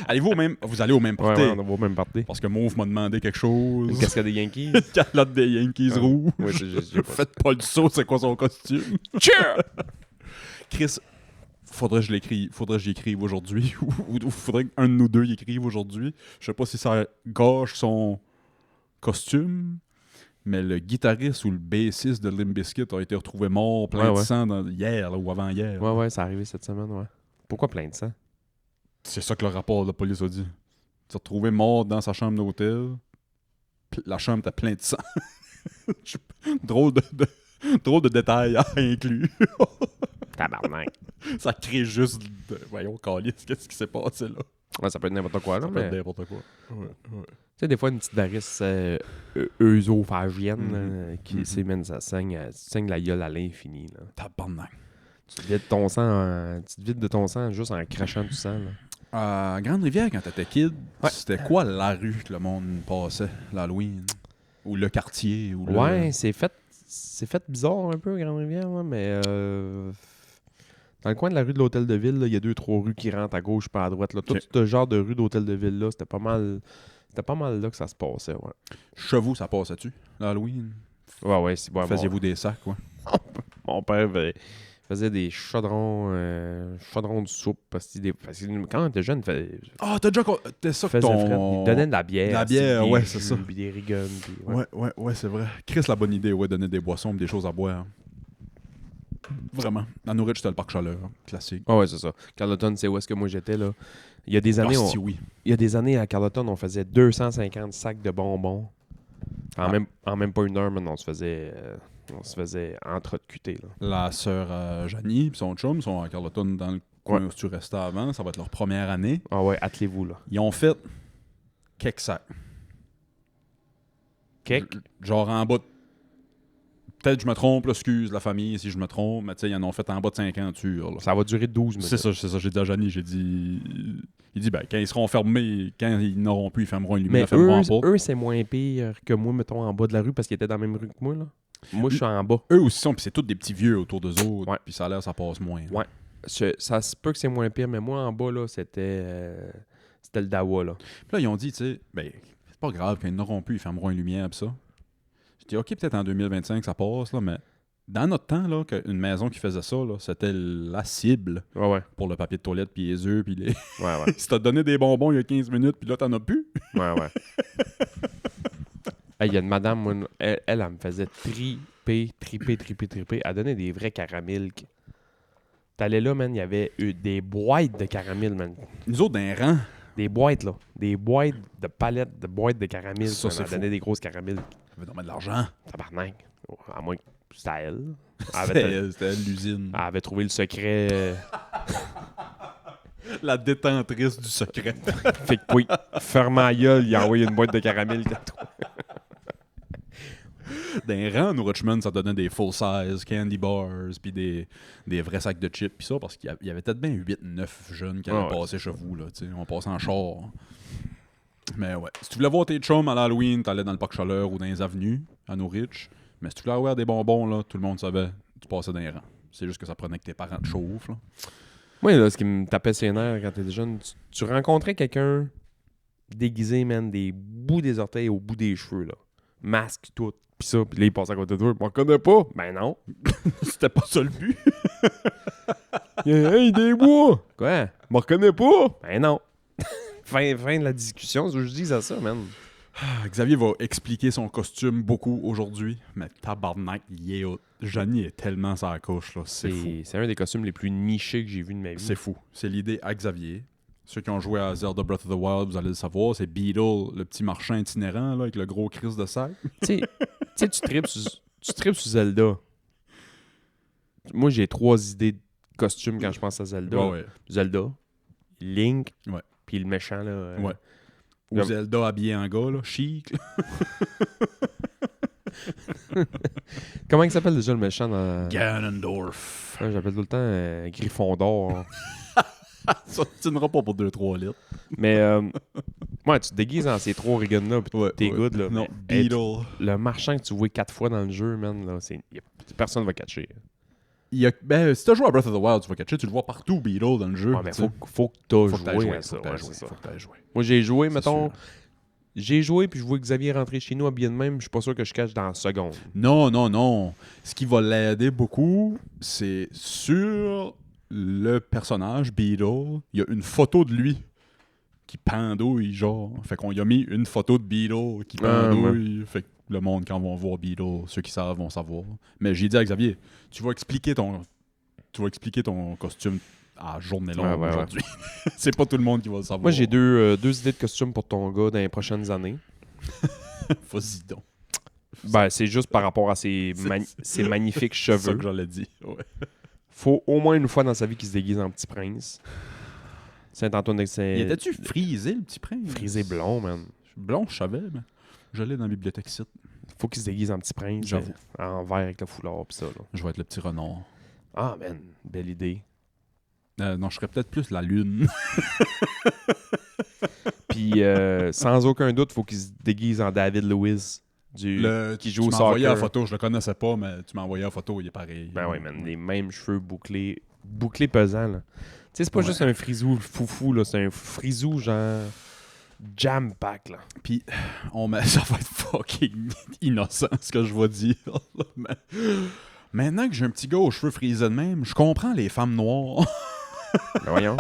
Vous allez au même party? Ouais, on va au même party. Parce que Move m'a demandé quelque chose. Une casquette des Yankees. Une calotte des Yankees rouges. Ouais, Faites pas le saut, c'est quoi son costume? Cheer! Chris, faudrait que j'y écrive aujourd'hui. ou faudrait qu'un de nous deux y écrive aujourd'hui. Je sais pas si ça gâche son costume, mais le guitariste ou le bassiste de Limp Bizkit a été retrouvé mort, plein de sang hier là, ou avant-hier. Ouais, c'est arrivé cette semaine, ouais. Pourquoi plein de sang? C'est ça que le rapport de la police a dit. Il s'est retrouvé mort dans sa chambre d'hôtel. La chambre était pleine de sang. Drôle de détails à inclure. Tabarnak. Ça crée juste voyons, calice, qu'est-ce qui s'est passé là? Ouais, ça peut être n'importe quoi, là, Ça peut être n'importe quoi. Ouais. Tu sais, des fois, une petite varice œsophagienne qui s'émène, ça saigne la gueule à l'infini. Là. Tabarnak. Tu te vides de ton sang juste en crachant du sang. Là. À Grande-Rivière, quand t'étais kid, c'était quoi la rue que le monde passait, l'Halloween? Ou le quartier? Ou ouais, c'est fait... c'est fait bizarre un peu, Grande-Rivière, là, mais dans le coin de la rue de l'Hôtel de Ville, il y a 2-3 rues qui rentrent à gauche pas à droite. Là. Tout ce genre de rue d'Hôtel de Ville, là, c'était pas mal là que ça se passait. Ouais, Chez ça passait-tu, l'Halloween? ouais, c'est bon. Faisiez-vous des sacs, ouais? Mon père faisait des chaudrons de soupe parce que quand on était jeune, Ah, t'as déjà... T'es ça que faisait ton... fret. Il donnait de la bière. La bière, des ouais, jus, c'est ça. Puis des rigones. Puis, Ouais, c'est vrai. Chris, la bonne idée, ouais, donner des boissons pis des choses à boire. Vraiment. À Norwich, c'était le parc chaleur, classique. Ah ouais, c'est ça. Carleton, c'est où est-ce que moi j'étais, là. Il y a des années, oui. il y a des années à Carleton, on faisait 250 sacs de bonbons. En même pas une heure, maintenant, on se faisait entre de QT, là. La sœur Janie pis son chum sont à Carleton dans le coin où tu restais avant. Ça va être leur première année. Ah ouais, attelez-vous, là. Ils ont fait quelques sacs. Genre en bas de... Peut-être que je me trompe, là, excuse la famille si je me trompe, mais tu sais, ils en ont fait en bas de 50 là. Ça va durer 12 minutes. C'est ça. J'ai dit à Janie, j'ai dit... Il dit, ben, quand ils seront fermés, quand ils n'auront plus, ils fermeront une lumière, Mais fermeront pas. eux, c'est moins pire que moi, mettons, en bas de la rue, parce qu'ils étaient dans la même rue que moi, là. Moi, je suis en bas. Eux aussi sont, puis c'est tous des petits vieux autour d'eux autres, Ouais. puis ça a l'air, ça passe moins. Ouais. Ça se peut que c'est moins pire, mais moi, en bas, là, c'était le Dawa, là. Puis là, ils ont dit, tu sais, ben, c'est pas grave, quand ils n'auront plus, ils fermeront une lumière, pis ça. J'ai dit, OK, peut-être en 2025, ça passe, là, mais dans notre temps, là, une maison qui faisait ça, là, c'était la cible Ouais. pour le papier de toilette, puis les œufs, puis les... Ouais. Si t'as donné des bonbons il y a 15 minutes, puis là, t'en as plus. Ouais. Il y a une madame, moi, elle me faisait triper. Elle donnait des vrais caramilk. T'allais là, man, il y avait des boîtes de caramel, man. Nous autres, d'un rang, Des boîtes, là. Des boîtes de palettes de boîtes de caramel. Ça, c'est Elle donnait des grosses caramels. ça veut donner de l'argent. Tabarnak. À moins que c'était à elle. C'était l'usine. Elle avait trouvé le secret. La détentrice du secret. Fait que, oui, ferme la gueule, il a envoyé une boîte de caramel. D'un rang, nous, Richmond, ça donnait des full-size candy bars, puis des vrais sacs de chips, puis ça, parce qu'il y avait peut-être bien 8-9 jeunes qui allaient passer chez vous, là, tu sais. On passait en char. Mais ouais. Si tu voulais voir tes chums à l'Halloween, t'allais dans le parc Chaleur ou dans les avenues, à Norwich. Mais si tu voulais avoir des bonbons, là, tout le monde savait, tu passais d'un rang. C'est juste que ça prenait que tes parents te chauffent, là. Moi, là, ce qui me tapait ses nerfs quand t'étais jeune, tu rencontrais quelqu'un déguisé, man, des bouts des orteils au bout des cheveux, là. Masque, tout. Pis ça, pis là, il passe à côté de toi. Je m'en connais pas. Ben non. C'était pas ça le but. Hey, des bois. Quoi? Je m'en reconnais pas. Ben non. fin de la discussion, c'est ce que je dis à ça, man. Xavier va expliquer son costume beaucoup aujourd'hui, mais tabarnak, Janie est tellement sa couche, là. C'est fou. C'est un des costumes les plus nichés que j'ai vu de ma vie. C'est fou. C'est l'idée à Xavier. Ceux qui ont joué à Zelda Breath of the Wild, vous allez le savoir, c'est Beetle, le petit marchand itinérant là, avec le gros Chris de sac. Tu sais, tu tripes sur Zelda. Moi, j'ai 3 idées de costumes quand je pense à Zelda. Ouais. Zelda, Link, Ouais. puis le méchant, là. Ouais. Ou Zelda habillé en gars, là, chic. Là. Comment il s'appelle déjà le méchant dans... Ganondorf. Ouais, j'appelle tout le temps Gryffondor. Ça ne tiendra pas pour 2-3 litres. Mais, ouais, tu te déguises dans ces 3 rigones-là, puis t'es good, là. Non, mais, Beetle. le marchand que tu vois 4 fois dans le jeu, man, là, personne va catcher. Si t'as joué à Breath of the Wild, tu vas catcher, tu le vois partout, Beetle, dans le jeu. Ouais, mais faut que t'as joué à ça. Faut que t'aies joué. Moi, j'ai joué, C'est mettons... sûr. J'ai joué, puis je vois Xavier rentrer chez nous habillé de même, je suis pas sûr que je cache dans la seconde. Non. Ce qui va l'aider beaucoup, c'est sur le personnage, Beetle, il y a une photo de lui qui pendouille, genre. Fait qu'on y a mis une photo de Beetle qui pendouille. Ouais. Fait que le monde, quand vont voir Beetle, ceux qui savent vont savoir. Mais j'ai dit à Xavier, tu vas expliquer ton costume à journée longue aujourd'hui. C'est pas tout le monde qui va le savoir. Moi, j'ai deux idées de costumes pour ton gars dans les prochaines années. Vas-y donc. Ben, c'est juste par rapport à ses magnifiques cheveux. C'est ça que j'allais dire. Ouais. Faut au moins une fois dans sa vie qu'il se déguise en petit prince. Saint-Antoine de Saint... Il était-tu frisé, le petit prince? Frisé blond, man. Blond, je savais, mais je l'ai dans la bibliothèque site. Faut qu'il se déguise en petit prince. J'avoue. En vert avec le foulard pis ça, là. Je vais être le petit renard. Ah, man. Belle idée. Non, je serais peut-être plus la lune. Puis, sans aucun doute, faut qu'il se déguise en David Lewis. qui joue au Tu m'as envoyé la soccer. photo, je le connaissais pas, mais tu m'as envoyé la photo, il est pareil. Ben oui, man, les mêmes cheveux bouclés pesants, là. Tu sais, c'est pas Ouais. juste un frisou foufou, là, c'est un frisou genre jam-pack, là. Puis, ça va être fucking innocent, ce que je vais dire. là, mais maintenant que j'ai un petit gars aux cheveux frisés de même, je comprends les femmes noires. Ben voyons.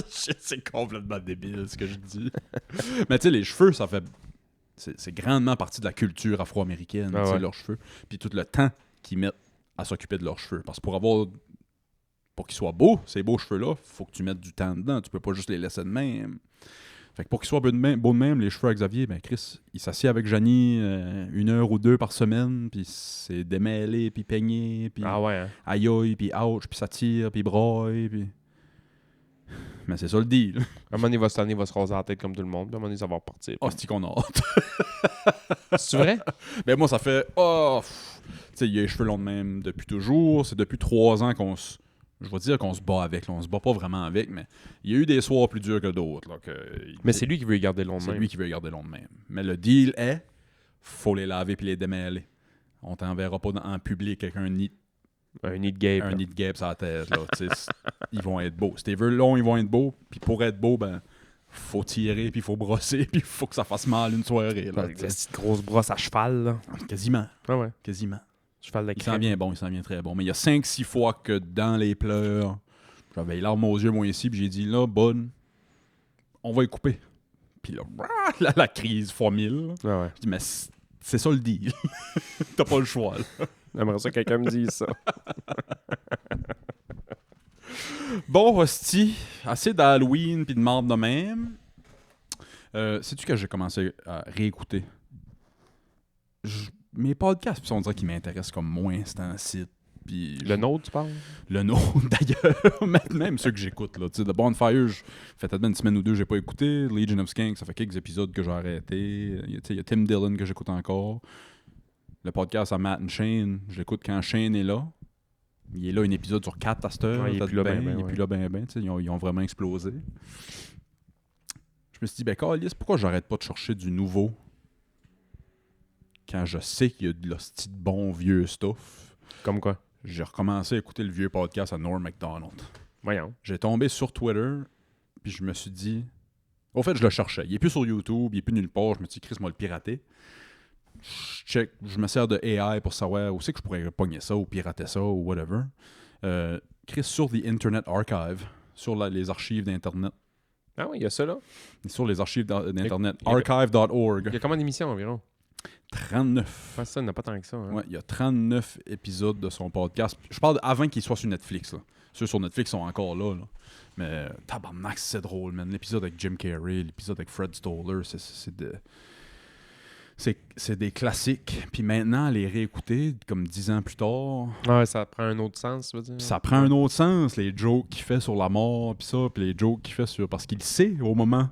C'est complètement débile, ce que je dis. Mais tu sais, les cheveux, ça fait... C'est grandement partie de la culture afro-américaine, Ah tu sais, ouais. leurs cheveux. Puis tout le temps qu'ils mettent à s'occuper de leurs cheveux. Parce que pour qu'ils soient beaux, ces beaux cheveux-là, faut que tu mettes du temps dedans. Tu peux pas juste les laisser de même. Fait que pour qu'ils soient beaux de même, les cheveux à Xavier, ben Chris, il s'assied avec Janie 1 heure ou 2 par semaine, puis c'est démêlé, puis peigné, puis Ah ouais, hein. aïe aïe, puis ouch, puis ça tire, puis broye, puis... Mais c'est ça le deal. À un moment donné, il va se raser la tête comme tout le monde, puis à un moment donné, ça va repartir. Oh, c'est qu'on a hâte. C'est vrai? Ben moi, ça fait... tu sais, il a les cheveux longs de même depuis toujours. C'est depuis 3 ans qu'on se... Je vais dire qu'on se bat avec. Là. On se bat pas vraiment avec, mais il y a eu des soirs plus durs que d'autres. Là, Mais c'est lui qui veut les garder long de C'est même. lui qui veut les garder longs de même. Mais le deal est, faut les laver puis les démêler. On t'enverra pas en public avec un nid Un nid de gape. un là. nid de guêpe sur la tête. Là, tu sais, ils vont être beaux. Si tes cheveux longs, ils vont être beaux. Puis pour être beau, ben, faut tirer, puis faut brosser, puis faut que ça fasse mal une soirée. Là, Avec des petites grosses brosses à cheval, là. quasiment. Ah ouais. Quasiment. Cheval de Il s'en crème. vient bon, il s'en vient très bon. Mais il y a 5-6 fois que dans les pleurs, j'avais les larmes aux yeux, moi, ici, puis j'ai dit, là, bonne, on va y couper. Puis là, la crise fois 1000. Ah ouais. Je dis, mais c'est ça le deal. T'as pas le choix, là. J'aimerais ça que quelqu'un me dise ça. Bon, hostie, assez d'Halloween puis de marde de même. Sais-tu que j'ai commencé à réécouter? Mes podcasts, pis on dirait qu'ils m'intéressent comme moins, c'est un site. Puis Le nôtre, tu parles? le nom, d'ailleurs, même ceux que j'écoute. Là. Tu sais, The Bonfire, fait peut-être une semaine ou deux, j'ai pas écouté. Legion of Skanks, ça fait quelques épisodes que j'ai arrêté. Il y a Tim Dillon que j'écoute encore. Le podcast à Matt and Shane, je l'écoute quand Shane est là. Il est là un épisode sur 4 à cette heure. Ouais, il est peut-être plus là ben, il est ouais. plus là ben. Tu sais, ils ont vraiment explosé. Je me suis dit, ben, Calisse, pourquoi j'arrête pas de chercher du nouveau quand je sais qu'il y a de l'hostie de bon vieux stuff? Comme quoi? J'ai recommencé à écouter le vieux podcast à Norm Macdonald. Voyons. J'ai tombé sur Twitter, puis je me suis dit... Au fait, je le cherchais. Il est plus sur YouTube, il est plus nulle part. Je me suis dit, Chris m'a le piraté. Je me sers de AI pour savoir où c'est que je pourrais pogner ça ou pirater ça ou whatever. Chris, sur The Internet Archive, sur les archives d'Internet. Ah oui, il y a ça là. Sur les archives d'Internet, Il y a- Il y archive.org. a combien d'émissions environ? 39. Enfin, ça, il n'y en a pas tant que ça. Hein. Ouais, il y a 39 épisodes de son podcast. Je parle avant qu'il soit sur Netflix. Là. Ceux sur Netflix sont encore là. Mais tabarnak, c'est drôle, man. L'épisode avec Jim Carrey, l'épisode avec Fred Stoller, c'est des classiques. Puis maintenant, les réécouter, comme 10 ans plus tard, Ah ouais, ça prend un autre sens, tu veux dire? puis ça prend un autre sens. Les jokes qu'il fait sur la mort, puis ça, puis les jokes qu'il fait sur... Parce qu'il sait au moment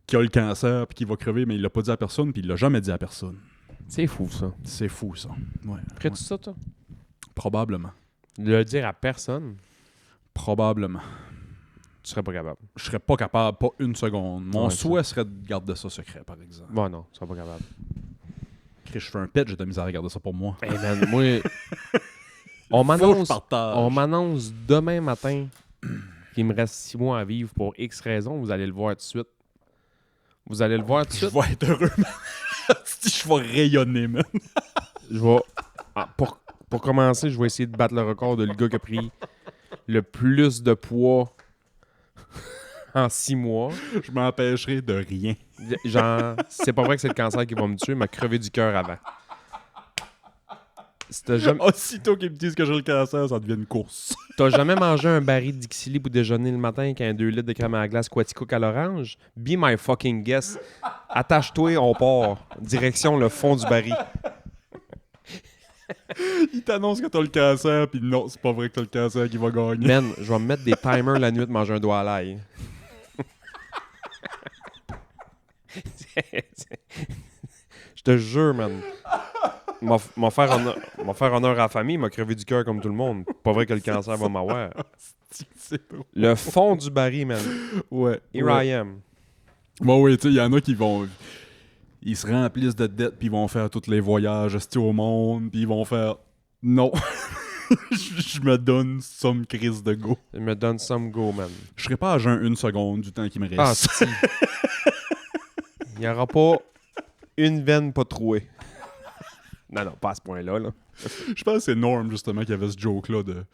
qu'il a le cancer, puis qu'il va crever, mais il l'a pas dit à personne, puis il l'a jamais dit à personne. C'est fou, ça. C'est fou, ça. Ouais. Ferais-tu ça, toi? Probablement. De le dire à personne, Probablement. tu serais pas capable. Je serais pas capable, pas une seconde. Mon Ouais, souhait serait de garder ça secret, par exemple. Bon, non, tu serais pas capable. Chris, je fais un pet, j'ai de la misère à garder ça pour moi. Hey man, moi, on Faut que je m'annonce partage. on m'annonce demain matin qu'il me reste 6 mois à vivre pour X raisons. Vous allez le voir tout de suite. Vous allez le voir tout de Je suite. vais être heureux, man. Je vais rayonner, man. Je vais... pour commencer, je vais essayer de battre le record de le gars qui a pris le plus de poids en 6 mois. Je m'empêcherai de rien. Genre, c'est pas vrai que c'est le cancer qui va me tuer, m'a crevé du cœur avant. Si t'as jamais, Aussitôt qu'ils me disent que j'ai le cancer, ça devient une course. t'as jamais mangé un baril d'Ixili pour déjeuner le matin avec un 2 litres de crème à la glace Quaticook à l'orange? Be my fucking guest. Attache-toi, on part. Direction le fond du baril. Ils t'annoncent que t'as le cancer, puis non, c'est pas vrai que t'as le cancer qui va gagner. Man, je vais me mettre des timers la nuit de manger un doigt à l'ail. Je te jure, man. M'a faire honneur à la famille, m'a crevé du cœur comme tout le monde. Pas vrai que le cancer va m'avoir. C'est drôle. Le fond du baril, man. Ouais. Here ouais. I am. Bon, oui, tu sais, il y en a qui vont... ils se remplissent de dettes, puis ils vont faire tous les voyages au monde, puis ils vont faire non. Je me donne some crise de go. Je me donne some go, man. Je serai pas à jeun une seconde du temps qui me reste. Ah, si. Il n'y aura pas une veine pas trouée. Non, pas à ce point-là. Là. Je pense que c'est Norm, justement, qui avait ce joke-là de...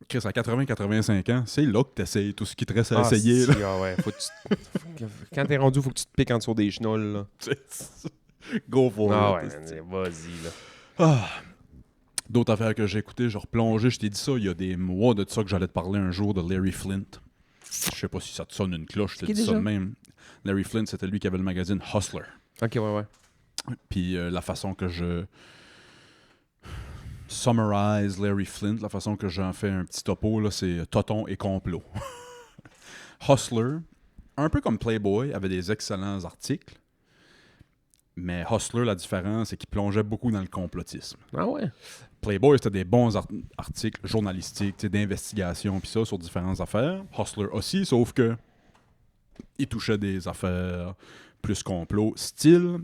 Chris, à 80-85 ans, c'est là que t'essayes tout ce qui te reste à essayer. Si, Là. ouais. Quand t'es rendu, faut que tu te piques en dessous des chenolles. Là. Go for Ah it. ouais, vas-y. Là. Ah. D'autres affaires que j'ai écoutées, j'ai replongé, je t'ai dit ça, il y a des mois de ça que j'allais te parler un jour de Larry Flint. Je sais pas si ça te sonne une cloche, je te dis ça de même. Larry Flint, c'était lui qui avait le magazine Hustler. Ok, ouais. Puis la façon que je summarize Larry Flint, la façon que j'en fais un petit topo, là, c'est Toton et complot. Hustler, un peu comme Playboy, avait des excellents articles. Mais Hustler, la différence, c'est qu'il plongeait beaucoup dans le complotisme. Ah ouais? Playboy, c'était des bons articles journalistiques, d'investigation, puis ça, sur différentes affaires. Hustler aussi, sauf que il touchait des affaires plus complot, style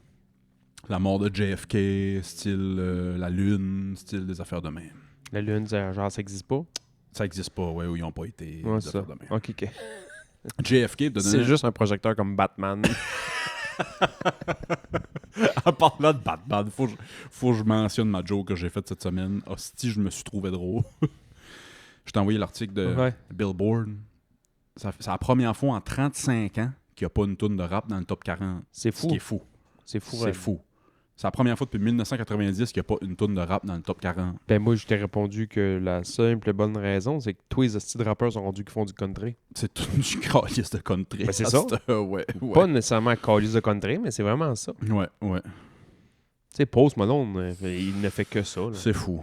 la mort de JFK, style la Lune, style des affaires de même. La Lune, genre, ça existe pas? Ça existe pas, ouais, où ils n'ont pas été. Ouais, des c'est ça. affaires de même. Ok. JFK donnait... C'est juste un projecteur comme Batman. En parlant de Batman, faut que je mentionne ma joke que j'ai faite cette semaine. Hostie, je me suis trouvé drôle. Je t'ai envoyé l'article de Billboard. C'est la première fois en 35 ans qu'il n'y a pas une toune de rap dans le top 40. C'est fou. Ce qui est fou. C'est fou. C'est fou. C'est la première fois depuis 1990 qu'il n'y a pas une toune de rap dans le top 40. Ben moi, je t'ai répondu que la simple bonne raison, c'est que tous les hosties de rappeurs sont rendus qui font du country. C'est tout une calice de country. Ben, c'est ça. Ouais. Pas nécessairement calice de country, mais c'est vraiment ça. Ouais. Tu sais, Post Malone, il ne fait que ça. Là. C'est fou.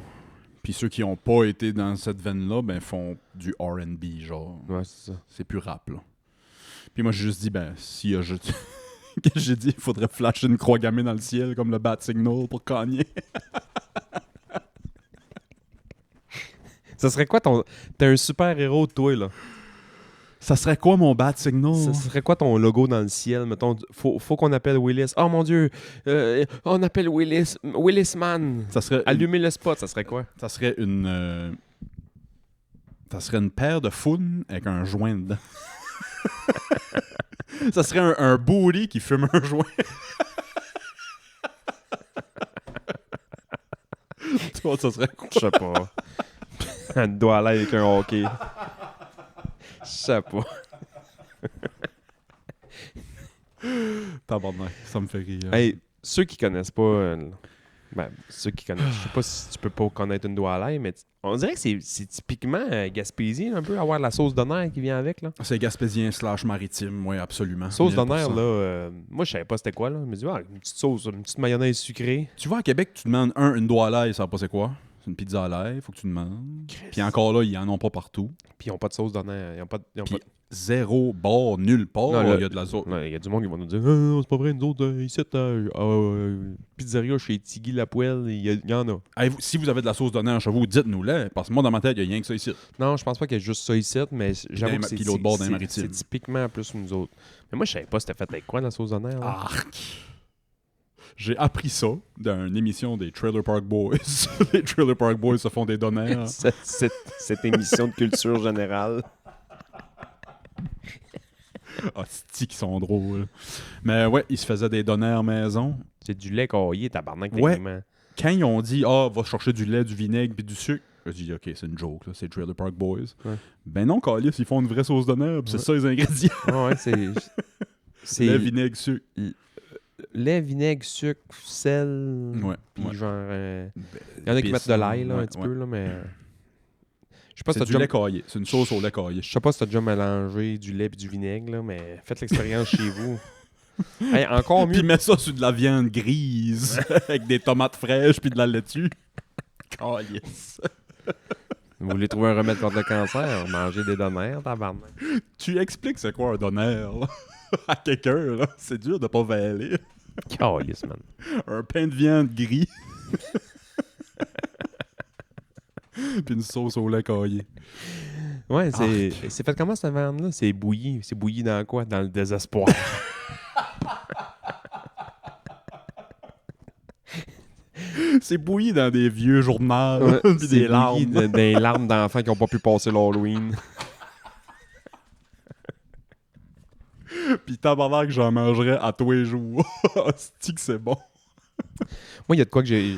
Puis ceux qui n'ont pas été dans cette veine-là, ben font du R&B, genre. Ouais, c'est ça. C'est plus rap, là. Puis moi, j'ai juste dit, ben, si j'ai dit, il faudrait flasher une croix gammée dans le ciel comme le Bat Signal pour Kanye. Ça serait quoi ton... T'es un super-héros, toi, là. Ça serait quoi mon Bat Signal? Ça serait quoi ton logo dans le ciel? Mettons, faut qu'on appelle Willis. Oh mon Dieu! On appelle Willis. Willis Man! Ça serait Allumer le spot, ça serait quoi? Ça serait une... Ça serait une paire de founes avec un joint dedans. Ça serait un booty qui fume un joint. Toi, ça serait quoi? Je sais pas. Un doigt à l'air avec un hockey. Je sais pas. Tabarnak, ça me fait rire. Hey, ceux qui connaissent pas... ceux qui connaissent... Je sais pas si tu peux pas connaître une doigt à l'ail, mais on dirait que c'est typiquement Gaspésie, un peu, avoir la sauce d'honneur qui vient avec, là. C'est gaspésien / maritime, oui, absolument. Sauce 1000%. d'honneur, là... moi, je savais pas c'était quoi, là. Je me dis, une petite sauce, une petite mayonnaise sucrée. Tu vois, à Québec, tu demandes une doigt à l'ail, ça va pas c'est quoi? C'est une pizza à l'ail, faut que tu demandes. Puis encore là, ils en ont pas partout. Puis ils ont pas de sauce d'honneur. Ils ont pas... Puis zéro bar, nulle part, Non, il y a de la sauce. Il y a du monde qui va nous dire c'est pas vrai, nous autres, ici, pizzeria chez Tiggy Lapoelle, il y en a. Hey, si vous avez de la sauce d'honneur chez vous, dites-nous-le, parce que moi, dans ma tête, il y a rien que ça ici. Non, je pense pas qu'il y a juste ça ici, mais j'avoue que puis l'autre bord d'un maritime. c'est typiquement plus nous autres. Mais moi, je savais pas c'était fait avec quoi, la sauce d'honneur. là. Arc! J'ai appris ça dans une émission des Trailer Park Boys. Les Trailer Park Boys se font des donneurs. Cette émission de culture générale. Ah, c'est qui sont drôles. Mais ouais, ils se faisaient des donneurs maison. C'est du lait caillé, tabarnak, Ouais. techniquement. Quand ils ont dit « Ah, va chercher du lait, du vinaigre puis du sucre », j'ai dit « Ok, c'est une joke, là, c'est Trailer Park Boys. Ouais. » Ben non, Calis, ils font une vraie sauce d'honneur, puis c'est ça les ingrédients. Ouais, c'est Lait, vinaigre, sucre. lait, vinaigre, sucre, sel. Ouais, Puis ouais. genre... Il y en a qui mettent de l'ail, là, un petit peu, là, mais... Je sais pas si C'est t'as du déjà... lait caillé. C'est une sauce au lait caillé. Je sais pas si t'as déjà mélangé du lait et du vinaigre, là, mais faites l'expérience chez vous. Hey, encore Puis mieux. mets ça sur de la viande grise, avec des tomates fraîches puis de la laitue. Calice. Vous voulez trouver un remède contre le cancer? Mangez des donneurs, tabarnak. Tu expliques c'est quoi un donneur là, à quelqu'un, là. C'est dur de pas valer. Calice, man. Un pain de viande gris. Puis une sauce au lait caillé. Ouais, c'est fait comment cette viande-là? C'est bouilli. C'est bouilli dans quoi? Dans le désespoir. C'est bouilli dans des vieux journaux, Ouais, puis c'est des larmes. bouilli des larmes d'enfants qui n'ont pas pu passer l'Halloween. Puis tabarnak que j'en mangerais à tous les jours. Hostie que c'est bon. Moi, il y a de quoi que j'ai. Il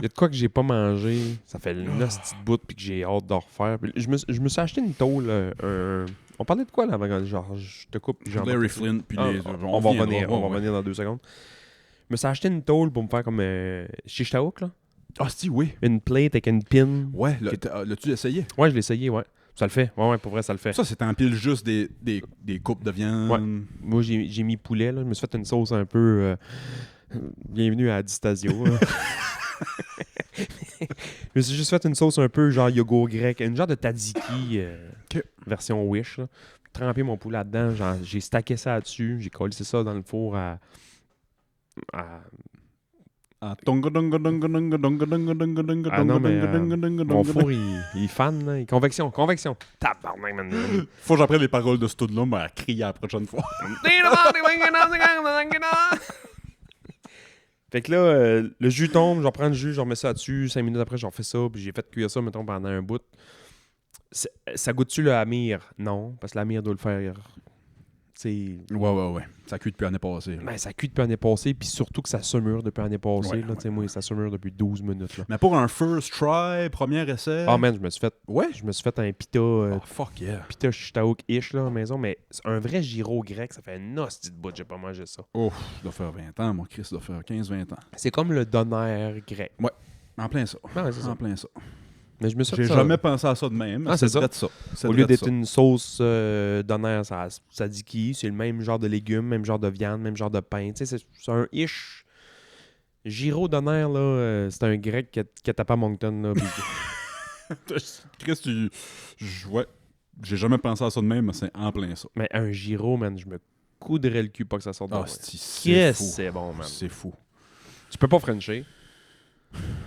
y a de quoi que j'ai pas mangé. Ça fait une hostie de bout puis que j'ai hâte de refaire. Puis je me suis acheté une tôle. On parlait de quoi là avant? Genre, je te coupe. Genre, Larry Flint, puis Ah, les... on va revenir dans 2 secondes. Je me suis acheté une tôle pour me faire comme shish taouk, là. Hostie, oui. Une plate avec une pin. Ouais, l'as-tu essayé? Ouais, je l'ai essayé, ouais. Ça le fait. Ouais, pour vrai, ça le fait. Ça, c'est empile juste des coupes de viande. Ouais. Moi, j'ai mis poulet, là. Je me suis fait une sauce un peu... bienvenue à Distasio, là. Je me suis juste fait une sauce un peu genre yogourt grec. Une genre de tzatziki version Wish, là. J'ai trempé mon poulet là-dedans. Genre, j'ai stacké ça là-dessus. J'ai collé ça dans le four à Ah, tonga donga donga donga donga donga donga donga Ah non, donga mais donga donga mon donga four, il fan, là. Convection. Tabarnak, man. Faut que j'apprenne les paroles de ce tout-là, mais à crier la prochaine fois. Fait que là, le jus tombe, je reprends le jus, je remets ça dessus, 5 minutes après, j'en fais ça, puis j'ai fait cuire ça, mettons, pendant un bout. Ça goûte-tu le hamir? Non, parce que l'hamir doit le faire. C'est. Ouais. Ça cuit depuis l'année passée. Ben, ça cuit depuis l'année passée, puis surtout que ça se mûre depuis l'année passée. Ouais, là, ouais. Tu sais, moi, ça se mûre depuis 12 minutes. Là. Mais pour un first try, premier essai... Ah, man, je me suis fait un pita, Oh, fuck yeah. pita shitaouk-ish là, à la maison, mais c'est un vrai gyro grec, ça fait une hostie de bout, j'ai pas mangé ça. Ouf, ça doit faire 20 ans, mon Chris, ça doit faire 15-20 ans. C'est comme le doner grec. En plein ça. Ouais, c'est ça. En plein ça. Mais je me suis J'ai fait ça. jamais pensé à ça de même. Ah, c'est ça. vrai de Au lieu d'être une sauce doner, ça dit qui, c'est le même genre de légumes, même genre de viande, même genre de pain. Tu sais, c'est un ish. Gyro doner, là, c'est un grec qui a tapé à Moncton. Là, puis- Chris, ouais. J'ai jamais pensé à ça de même, mais c'est en plein ça. Mais un gyro, man, je me coudrais le cul pas que ça sorte de Ah, moi. c'est Qu'est-ce fou. que c'est bon, man. C'est fou. Tu peux pas frencher.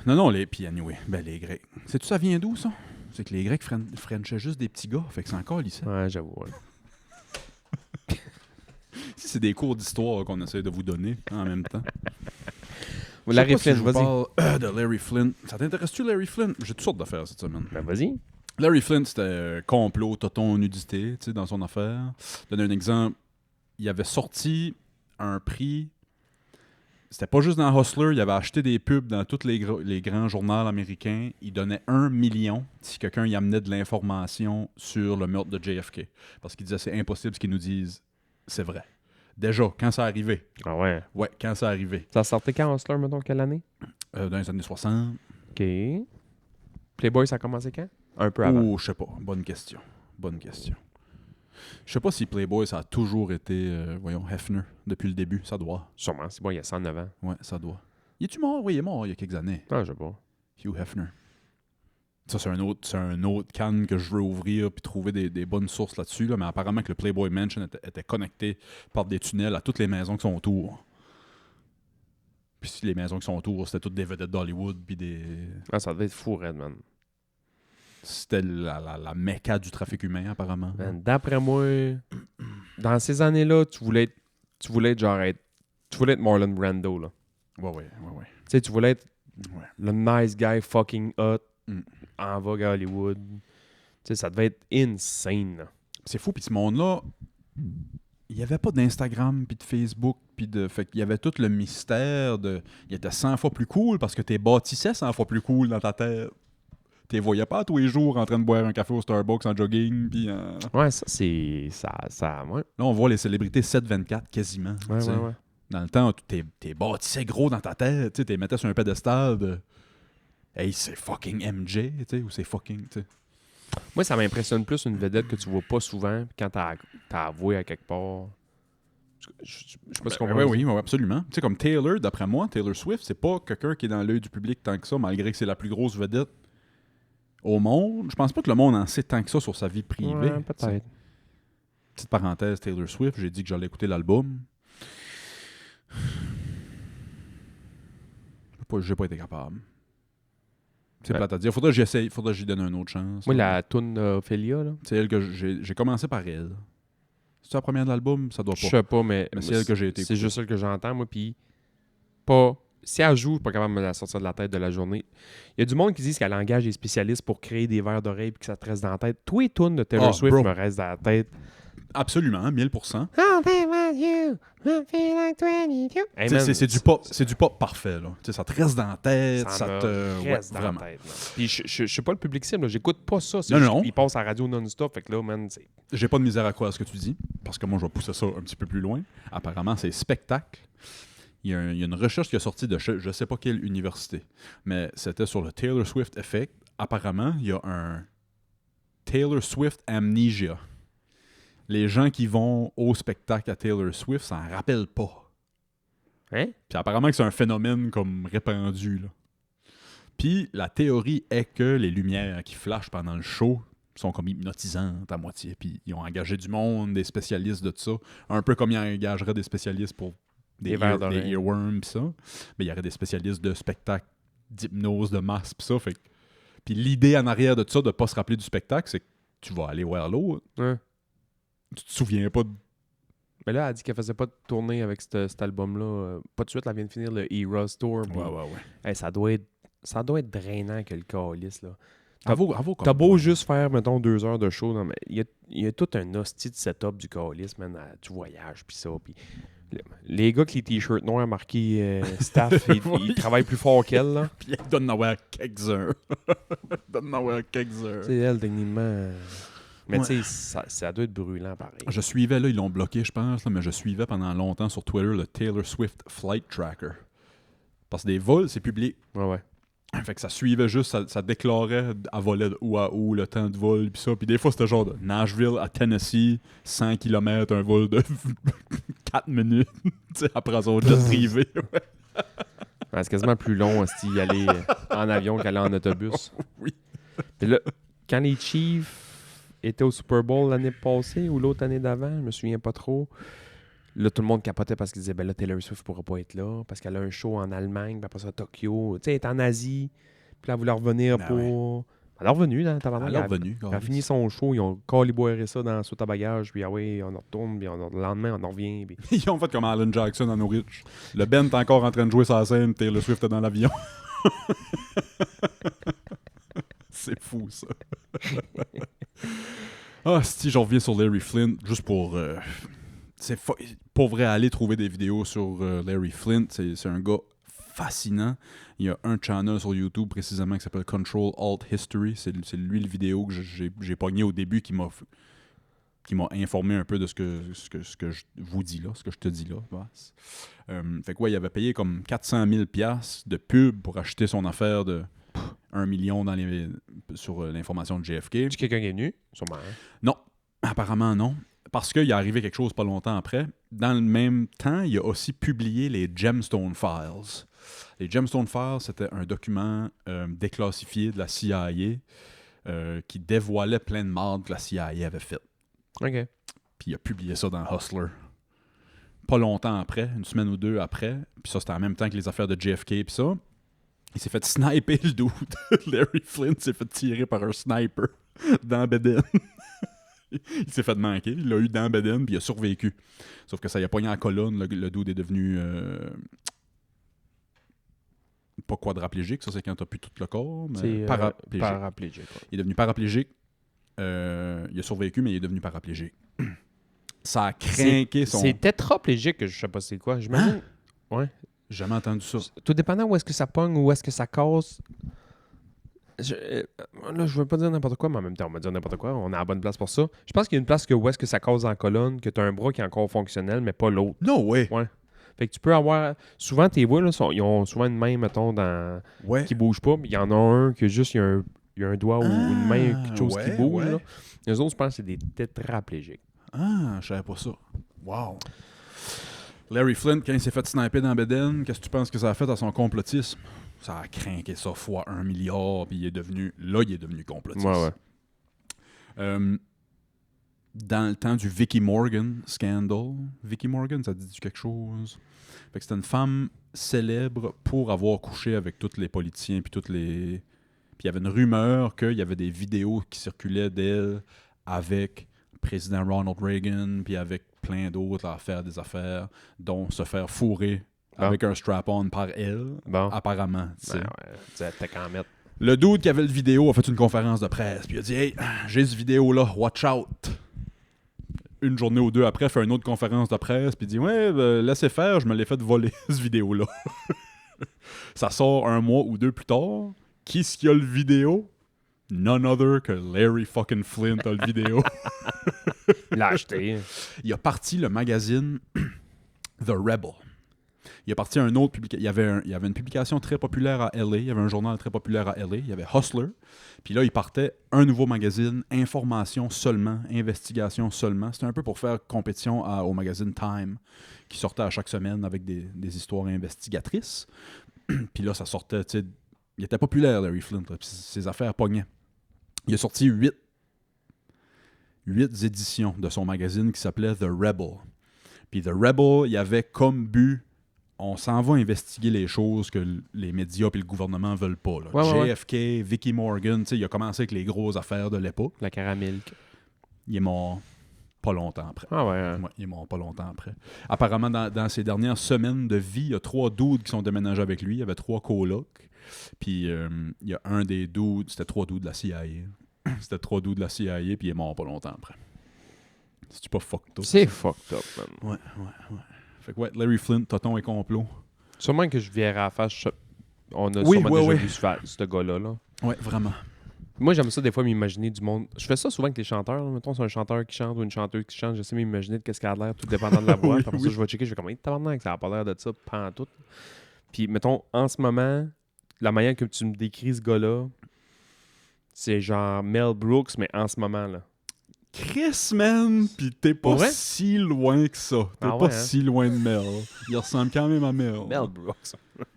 Non, puis anyway, ben les Grecs. Sais-tu ça vient d'où, ça? C'est que les Grecs frenchaient juste des petits gars, fait que c'est encore lycée. Ouais, j'avoue. Ouais. C'est des cours d'histoire qu'on essaie de vous donner en même temps. Larry Je sais pas Flint, si je vous vas-y. parle, de Larry Flint. Ça t'intéresse-tu, Larry Flint? J'ai toutes sortes d'affaires cette semaine. Ben, vas-y. Larry Flint, c'était complot, toton, nudité, tu sais, dans son affaire. Donner un exemple, il avait sorti un prix. C'était pas juste dans Hustler, il avait acheté des pubs dans tous les grands journaux américains. Il donnait 1 million si quelqu'un y amenait de l'information sur le meurtre de JFK. Parce qu'il disait c'est impossible ce qu'ils nous disent, c'est vrai. Déjà, quand ça arrivait. Ah ouais. Ouais, quand ça arrivait. Ça sortait quand, Hustler, mettons, quelle année? Dans les années 60. OK. Playboy, ça a commencé quand? Un peu avant. Oh, je sais pas. Bonne question. Je sais pas si Playboy, ça a toujours été, Hefner, depuis le début. Ça doit. Sûrement. C'est bon, il y a 109 ans. Ouais, ça doit. Il est-tu mort? Oui, il est mort il y a quelques années. Ah, je sais pas. Hugh Hefner. Ça, c'est un autre canne que je veux ouvrir puis trouver des bonnes sources là-dessus. Là, mais apparemment que le Playboy Mansion était connecté par des tunnels à toutes les maisons qui sont autour. Puis si les maisons qui sont autour, c'était toutes des vedettes d'Hollywood puis des... Ah, ça devait être fou, Redman. C'était la méca du trafic humain, apparemment. Man, d'après moi, dans ces années-là, tu voulais être Marlon Brando, là. Ouais. Tu sais, tu voulais être Ouais. le nice guy fucking hot Mm. en vogue à Hollywood. Tu sais, ça devait être insane, là. C'est fou, puis ce monde-là, il n'y avait pas d'Instagram, puis de Facebook, puis de... Fait qu'il y avait tout le mystère de... Il était 100 fois plus cool, parce que t'es bâtissais 100 fois plus cool dans ta tête. T'es voyais pas tous les jours en train de boire un café au Starbucks en jogging, puis... Ouais, ça, c'est... Ça, ouais. Là, on voit les célébrités 7-24 quasiment. Ouais, tu sais. ouais. Dans le temps, t'es bâtissais gros dans ta tête, tu sais, t'es mettais sur un pédestal de... Hey, c'est fucking MJ, tu sais, ou c'est fucking, tu sais. Moi, ça m'impressionne plus une vedette que tu vois pas souvent, puis quand t'as avoué à quelque part. Je sais pas ce qu'on va Oui, absolument. Tu sais, comme Taylor, d'après moi, Taylor Swift, c'est pas quelqu'un qui est dans l'œil du public tant que ça, malgré que c'est la plus grosse vedette au monde. Je pense pas que le monde en sait tant que ça sur sa vie privée. Ouais, peut-être. Petite parenthèse, Taylor Swift, j'ai dit que j'allais écouter l'album. J'ai pas été capable. C'est Ouais. plate à dire. Faudrait que j'essaye, faudrait que j'y donne une autre chance. Moi, là. la toune Ophélia, là. C'est elle que j'ai commencé par elle. C'est la première de l'album, ça doit Je pas. sais pas, mais Mais c'est elle que j'ai été c'est écouter. juste celle que j'entends, moi, puis pas... si elle joue, je suis pas capable de me la sortir de la tête de la journée. Il y a du monde qui dit qu'elle engage des spécialistes pour créer des verres d'oreille et que ça te reste dans la tête. Tous les tunes de Taylor Swift bro. me restent dans la tête. Absolument, 1000%. Hey, T'sais, man, c'est du pop parfait, là. T'sais, ça te reste dans la tête, ça me te... reste dans vraiment. la tête. Man. Puis je suis pas le public cible, là. J'écoute pas ça. C'est Non, juste non. qu'il passe à la radio non-stop. Fait que là, man, c'est... J'ai pas de misère à croire ce que tu dis, parce que moi, je vais pousser ça un petit peu plus loin. Apparemment, c'est spectacle. Il y a une recherche qui est sortie de je sais pas quelle université, mais c'était sur le Taylor Swift Effect. Apparemment, il y a un Taylor Swift Amnesia. Les gens qui vont au spectacle à Taylor Swift s'en rappellent pas. Hein? Puis apparemment que c'est un phénomène comme répandu, là. Puis la théorie est que les lumières qui flashent pendant le show sont comme hypnotisantes à moitié. Puis ils ont engagé du monde, des spécialistes de ça. Un peu comme ils engageraient des spécialistes pour des verres d'oreille. des earworms pis ça. Mais il y aurait des spécialistes de spectacle, d'hypnose, de masse pis ça. Fait que... Puis l'idée en arrière de ça, de pas se rappeler du spectacle, c'est que tu vas aller voir l'autre. Ouais. Tu te souviens pas de... Mais là, elle dit qu'elle faisait pas de tournée avec cet album-là. Pas de suite, elle vient de finir le Eras Tour. puis- ouais. Hey, ça doit être drainant que le calice, là. comme- T'as beau juste faire, mettons, 2 heures de show, non, mais il y a tout un hostie de setup du calice, man. Tu voyages, puis ça, puis... Les gars avec les t-shirts noirs marqués staff, ils travaillent plus fort qu'elle, là. Puis elle donne avoir quelques heures. Donne avoir quelques heures. Tu sais, elle, techniquement... Mais Ouais. tu sais, ça doit être brûlant, pareil. Je suivais, là, ils l'ont bloqué, je pense, là, mais je suivais pendant longtemps sur Twitter le Taylor Swift Flight Tracker. Parce que des vols, c'est public. Ouais. Fait que ça suivait juste, ça déclarait à voler de où à où, le temps de vol, puis ça. Puis des fois, c'était genre de Nashville à Tennessee, 100 km, un vol de 4 minutes, tu sais, après son jet privé. Ouais, c'est quasiment plus long y aller en avion qu'aller en autobus. Oui. Puis là, quand les Chiefs étaient au Super Bowl l'année passée ou l'autre année d'avant, je me souviens pas trop, là, tout le monde capotait parce qu'ils disaient, ben là, Taylor Swift pourra pas être là parce qu'elle a un show en Allemagne, puis après ça, à Tokyo. Tu sais, elle est en Asie, puis là, elle voulait revenir Ben pour... Elle est revenue, là, tabarnak. Elle est revenue. Elle a fini son show, ils ont caliboiré ça dans sous à bagage, puis ah oui, on en retourne, puis le lendemain, on en revient. Puis... Ils ont fait comme Alan Jackson à Norwich. Le Ben est encore en train de jouer sa scène, Taylor Swift est dans l'avion. C'est fou, ça. Ah, si, j'en reviens sur Larry Flint, juste pour... pour vrai, aller trouver des vidéos sur Larry Flint, c'est un gars fascinant. Il y a un channel sur YouTube précisément qui s'appelle Control Alt History. C'est lui le vidéo que j'ai pogné au début qui m'a informé un peu de ce que je vous dis là, ce que je te dis là. Fait que ouais, il avait payé comme 400 000 $ de pub pour acheter son affaire de 1 million sur l'information de JFK. Est-ce quelqu'un qui est venu? Sûrement. Hein? Non, apparemment non. Parce qu'il est arrivé quelque chose pas longtemps après. Dans le même temps, il a aussi publié les Gemstone Files. Les Gemstone Files, c'était un document déclassifié de la CIA qui dévoilait plein de marde que la CIA avait fait. OK. Puis il a publié ça dans Hustler. Pas longtemps après, une semaine ou deux après. Puis ça, c'était en même temps que les affaires de JFK puis ça. Il s'est fait sniper le dude. Larry Flint s'est fait tirer par un sniper dans Beden. Il s'est fait manquer. Il l'a eu dans Beden puis il a survécu. Sauf que ça y a pogné en colonne. Le dude est devenu... pas quadraplégique, ça c'est quand t'as plus tout le corps. Mais C'est paraplégique. paraplégique. Ouais. Il est devenu paraplégique. Il a survécu, mais il est devenu paraplégique. Ça a craqué son... C'est tétraplégique, je sais pas c'est quoi. J'imagine. Ouais. J'ai jamais entendu ça. Tout dépendant où est-ce que ça pogne, où est-ce que ça casse. Là, je veux pas dire n'importe quoi, mais en même temps, on va dire n'importe quoi. On est à la bonne place pour ça. Je pense qu'il y a une place où est-ce que ça cause en colonne, que tu as un bras qui est encore fonctionnel, mais pas l'autre. No way! Ouais. Fait que tu peux avoir... Souvent, tes voix, là, ils ont souvent une main, mettons, Ouais. qui bouge pas, mais il y en a un que juste, il y a un doigt ou une main, quelque chose qui bouge. ouais. Là. Les autres, je pense que c'est des tétraplégiques. Ah, je savais pas ça. Wow. Larry Flint, quand il s'est fait sniper dans Beden, qu'est-ce que tu penses que ça a fait à son complotisme? Ça a craqué ça fois 1 milliard, puis il est devenu complotiste. Ouais. Dans le temps du Vicky Morgan scandal, Vicky Morgan, ça te dit quelque chose? Fait que c'était une femme célèbre pour avoir couché avec tous les politiciens, puis Puis il y avait une rumeur qu'il y avait des vidéos qui circulaient d'elle avec le président Ronald Reagan, puis avec plein d'autres à faire des affaires, dont se faire fourrer avec un strap-on par elle, Bon. apparemment. Tu sais. Ouais, t'as qu'à en mettre. Le dude qui avait le vidéo a fait une conférence de presse, puis il a dit « Hey, j'ai ce vidéo-là, watch out! » Une journée ou deux après, il fait une autre conférence de presse, puis il dit « Ouais, laissez faire, je me l'ai fait voler, ce vidéo-là. » Ça sort un mois ou deux plus tard. Qui est-ce qui a le vidéo? None other que Larry fucking Flint a le vidéo. Il l'a acheté. Il a parti le magazine The Rebel. Il a parti un autre publication. Il y avait une publication très populaire à LA. Il y avait un journal très populaire à LA. Il y avait Hustler. Puis là, il partait un nouveau magazine, information seulement, investigation seulement. C'était un peu pour faire compétition au magazine Time, qui sortait à chaque semaine avec des histoires investigatrices. Puis là, ça sortait, tu sais, il était populaire, Larry Flint. Puis ses affaires pognaient. Il a sorti 8 éditions de son magazine qui s'appelait The Rebel. Puis The Rebel, il y avait comme but, on s'en va investiguer les choses que les médias et le gouvernement veulent pas. Là. Ouais, JFK, Vicky Morgan, il a commencé avec les grosses affaires de l'époque. La caramel. Il est mort pas longtemps après. Ah ouais. Ouais, il est mort pas longtemps après. Apparemment, dans ses dernières semaines de vie, il y a 3 dudes qui sont déménagés avec lui. Il y avait 3 colocs. Puis il y a un des dudes, c'était 3 dudes de la CIA. C'était 3 dudes de la CIA, puis il est mort pas longtemps après. C'est-tu pas fucked up? C'est fucked up, man. Ouais. Fait que ouais, Larry Flint, Toton et complot. Sûrement que je verrai à la face. On a Oui, sûrement ouais, déjà ouais. vu ce gars-là. Là. Ouais, vraiment. Moi, j'aime ça des fois m'imaginer du monde. Je fais ça souvent avec les chanteurs. Là. Mettons, c'est un chanteur qui chante ou une chanteuse qui chante. J'essaie de m'imaginer de qu'est-ce qu'elle a l'air, tout dépendant de la voix. Oui, Puis après oui. ça, je vais checker. Je vais comme, tabarnak, ça n'a pas l'air de ça, pantoute. Puis, mettons, en ce moment, la manière que tu me décris ce gars-là, c'est genre Mel Brooks, mais en ce moment, là. Chris, man! Pis t'es pas Pour vrai? si loin que ça. T'es Ah pas ouais, hein? si loin de Mel. Il ressemble quand même à Mel. Mel Brooks.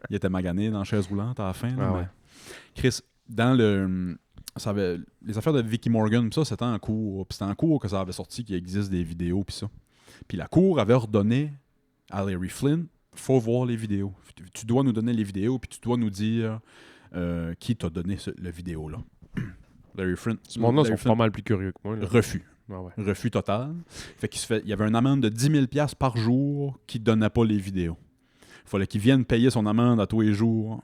Il était magané dans la chaise roulante à la fin. Là, Ah mais ouais. Chris, dans le... les affaires de Vicky Morgan, pis ça, c'était en cours. Puis c'était en cours que ça avait sorti qu'il existe des vidéos, pis ça. Puis la cour avait ordonné à Larry Flint, faut voir les vidéos. Tu dois nous donner les vidéos, puis tu dois nous dire qui t'a donné le vidéo, là. Larry Flint. Ce monde-là Larry sont Flint, pas mal plus curieux que moi. Là. refus. Ah ouais. Refus total. Fait il y avait une amende de 10 000 $ par jour qui ne donnait pas les vidéos. Il fallait qu'il vienne payer son amende à tous les jours.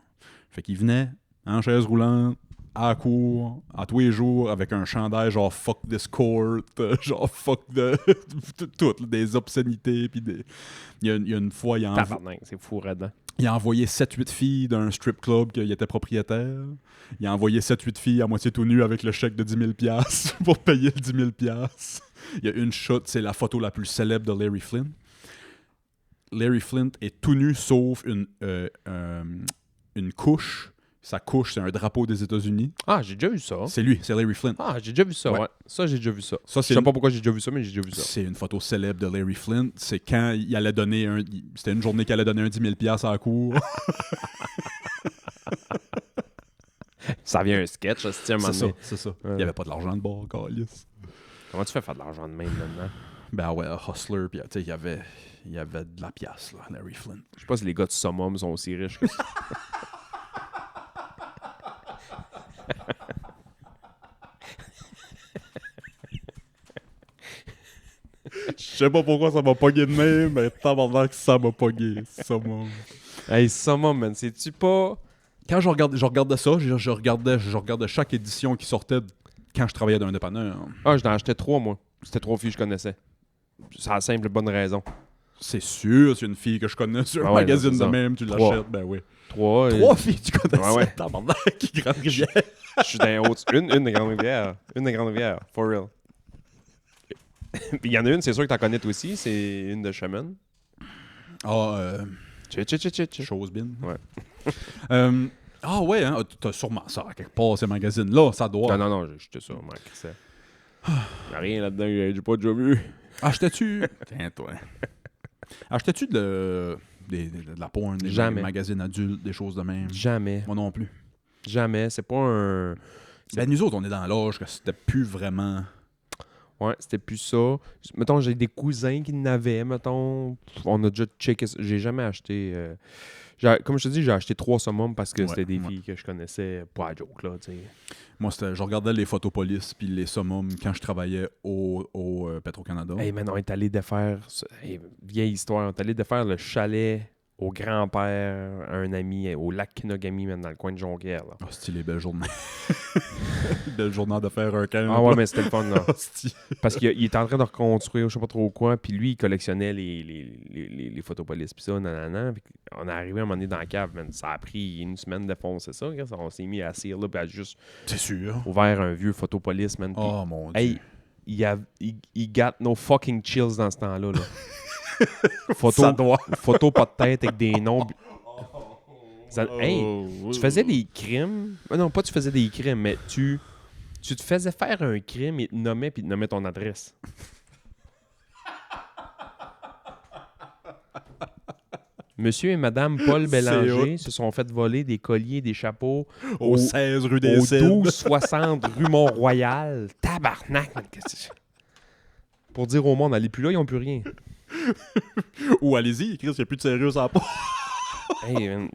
Fait qu'il venait en chaise roulante, à la cour, à tous les jours, avec un chandail genre « fuck this court », genre « fuck de... » toutes des obscénités. Puis il y a une fois, il Tabarnak, c'est fou, raide. a envoyé 7-8 filles d'un strip club qu'il était propriétaire. Il a envoyé 7-8 filles à moitié tout nues avec le chèque de 10 000 $ pour payer le 10 000 $. Il y a une shot, c'est la photo la plus célèbre de Larry Flint. Larry Flint est tout nu sauf une couche. Sa couche, c'est un drapeau des États-Unis. Ah, j'ai déjà vu ça. C'est lui, c'est Larry Flint. Ah, j'ai déjà vu ça, Ouais. ouais. Ça, j'ai déjà vu ça. Ça, Je sais pas pourquoi j'ai déjà vu ça, mais j'ai déjà vu ça. C'est une photo célèbre de Larry Flint. C'est quand il allait donner c'était une journée qu'il allait donner un 10 000 $ à la cour. Ça vient un sketch, ça se tient C'est ça, donné. c'est ça. Ouais. Il n'y avait pas de l'argent de bord, câlisse. Comment tu fais faire de l'argent de même maintenant? Ben ouais, Hustler, puis tu sais, il y avait de la pièce, là, Larry Flint. Je sais pas si les gars de Summum sont aussi riches que ça. Je sais pas pourquoi ça m'a pogné de même, mais tabarnak, ça m'a pogné. Ça m'a... Hey, Summum, man, c'est-tu pas... Quand je regardais ça, je regardais chaque édition qui sortait quand je travaillais dans un dépanneur. Ah, j'en achetais 3, moi. C'était 3 filles que je connaissais. C'est la simple bonne raison. C'est sûr, c'est une fille que je connais sur un Ah ouais, magazine c'est de ça. même, tu 3. l'achètes, ben oui. 3. 3 filles, tu connaissais, Ouais, ouais. tabarnak, qui Grande Rivière. Je suis dans les hautes. Une de Grande-Rivière. Une de Grande-Rivière. For real. Puis il y en a une, c'est sûr que t'en connais toi aussi. C'est une de Shaman. Ah, Tch. chose bin. Ouais. Ah ouais, hein, t'as sûrement ça quelque part, ces magazines-là, ça doit. Non, j'étais sûr, Marc. Y'a rien là-dedans, j'ai pas déjà vu. Achetais-tu... Tiens, toi. Achetais-tu de la porn, des Jamais. magazines adultes, des choses de même? Jamais. Moi non plus. Jamais. C'est pas un... Ben, nous autres, on est dans l'âge que c'était plus vraiment... Ouais, c'était plus ça. Mettons, j'ai des cousins qui n'avaient, mettons. On a déjà checké ça. J'ai jamais acheté... Comme je te dis, j'ai acheté 3 summums parce que Ouais, c'était des ouais. filles que je connaissais. Pas à joke, là, tu sais. Moi, je regardais les photopolices puis les summums quand je travaillais au Petro-Canada. Hey, man, on est allé défaire... Hey, vieille histoire. On est allé défaire le chalet au grand-père, à un ami, au lac Kinogami, même dans le coin de Jonquière. Là. Ah, c'est les belles journées. Belle journée de faire un camp. Ah ouais, mais c'était le fun, là. Hostie. Parce qu'il était en train de reconstruire, je sais pas trop quoi, puis lui, il collectionnait les photopolices, puis ça, nanana. Puis on est arrivé à un moment donné dans la cave, man. Ça a pris une semaine de foncer ça. On s'est mis à cire, là, puis à juste C'est sûr. ouvert un vieux photopolice, man. Puis, Oh mon Dieu. hey, il got no fucking chills dans ce temps-là, là. Ça doit. Photo pas de tête avec des noms. Hey, tu faisais des crimes. Non, pas tu faisais des crimes, mais tu te faisais faire un crime et te nommais puis te nommais ton adresse. Monsieur et Madame Paul Bélanger se sont fait voler des colliers et des chapeaux Au 16 rue des au Cèdres. 1260 rue Mont-Royal. Tabarnak! Man, pour dire au monde, allez plus là, ils n'ont plus rien. Ou allez-y, Chris, il n'y a plus de sérieux à pas. Hey, man,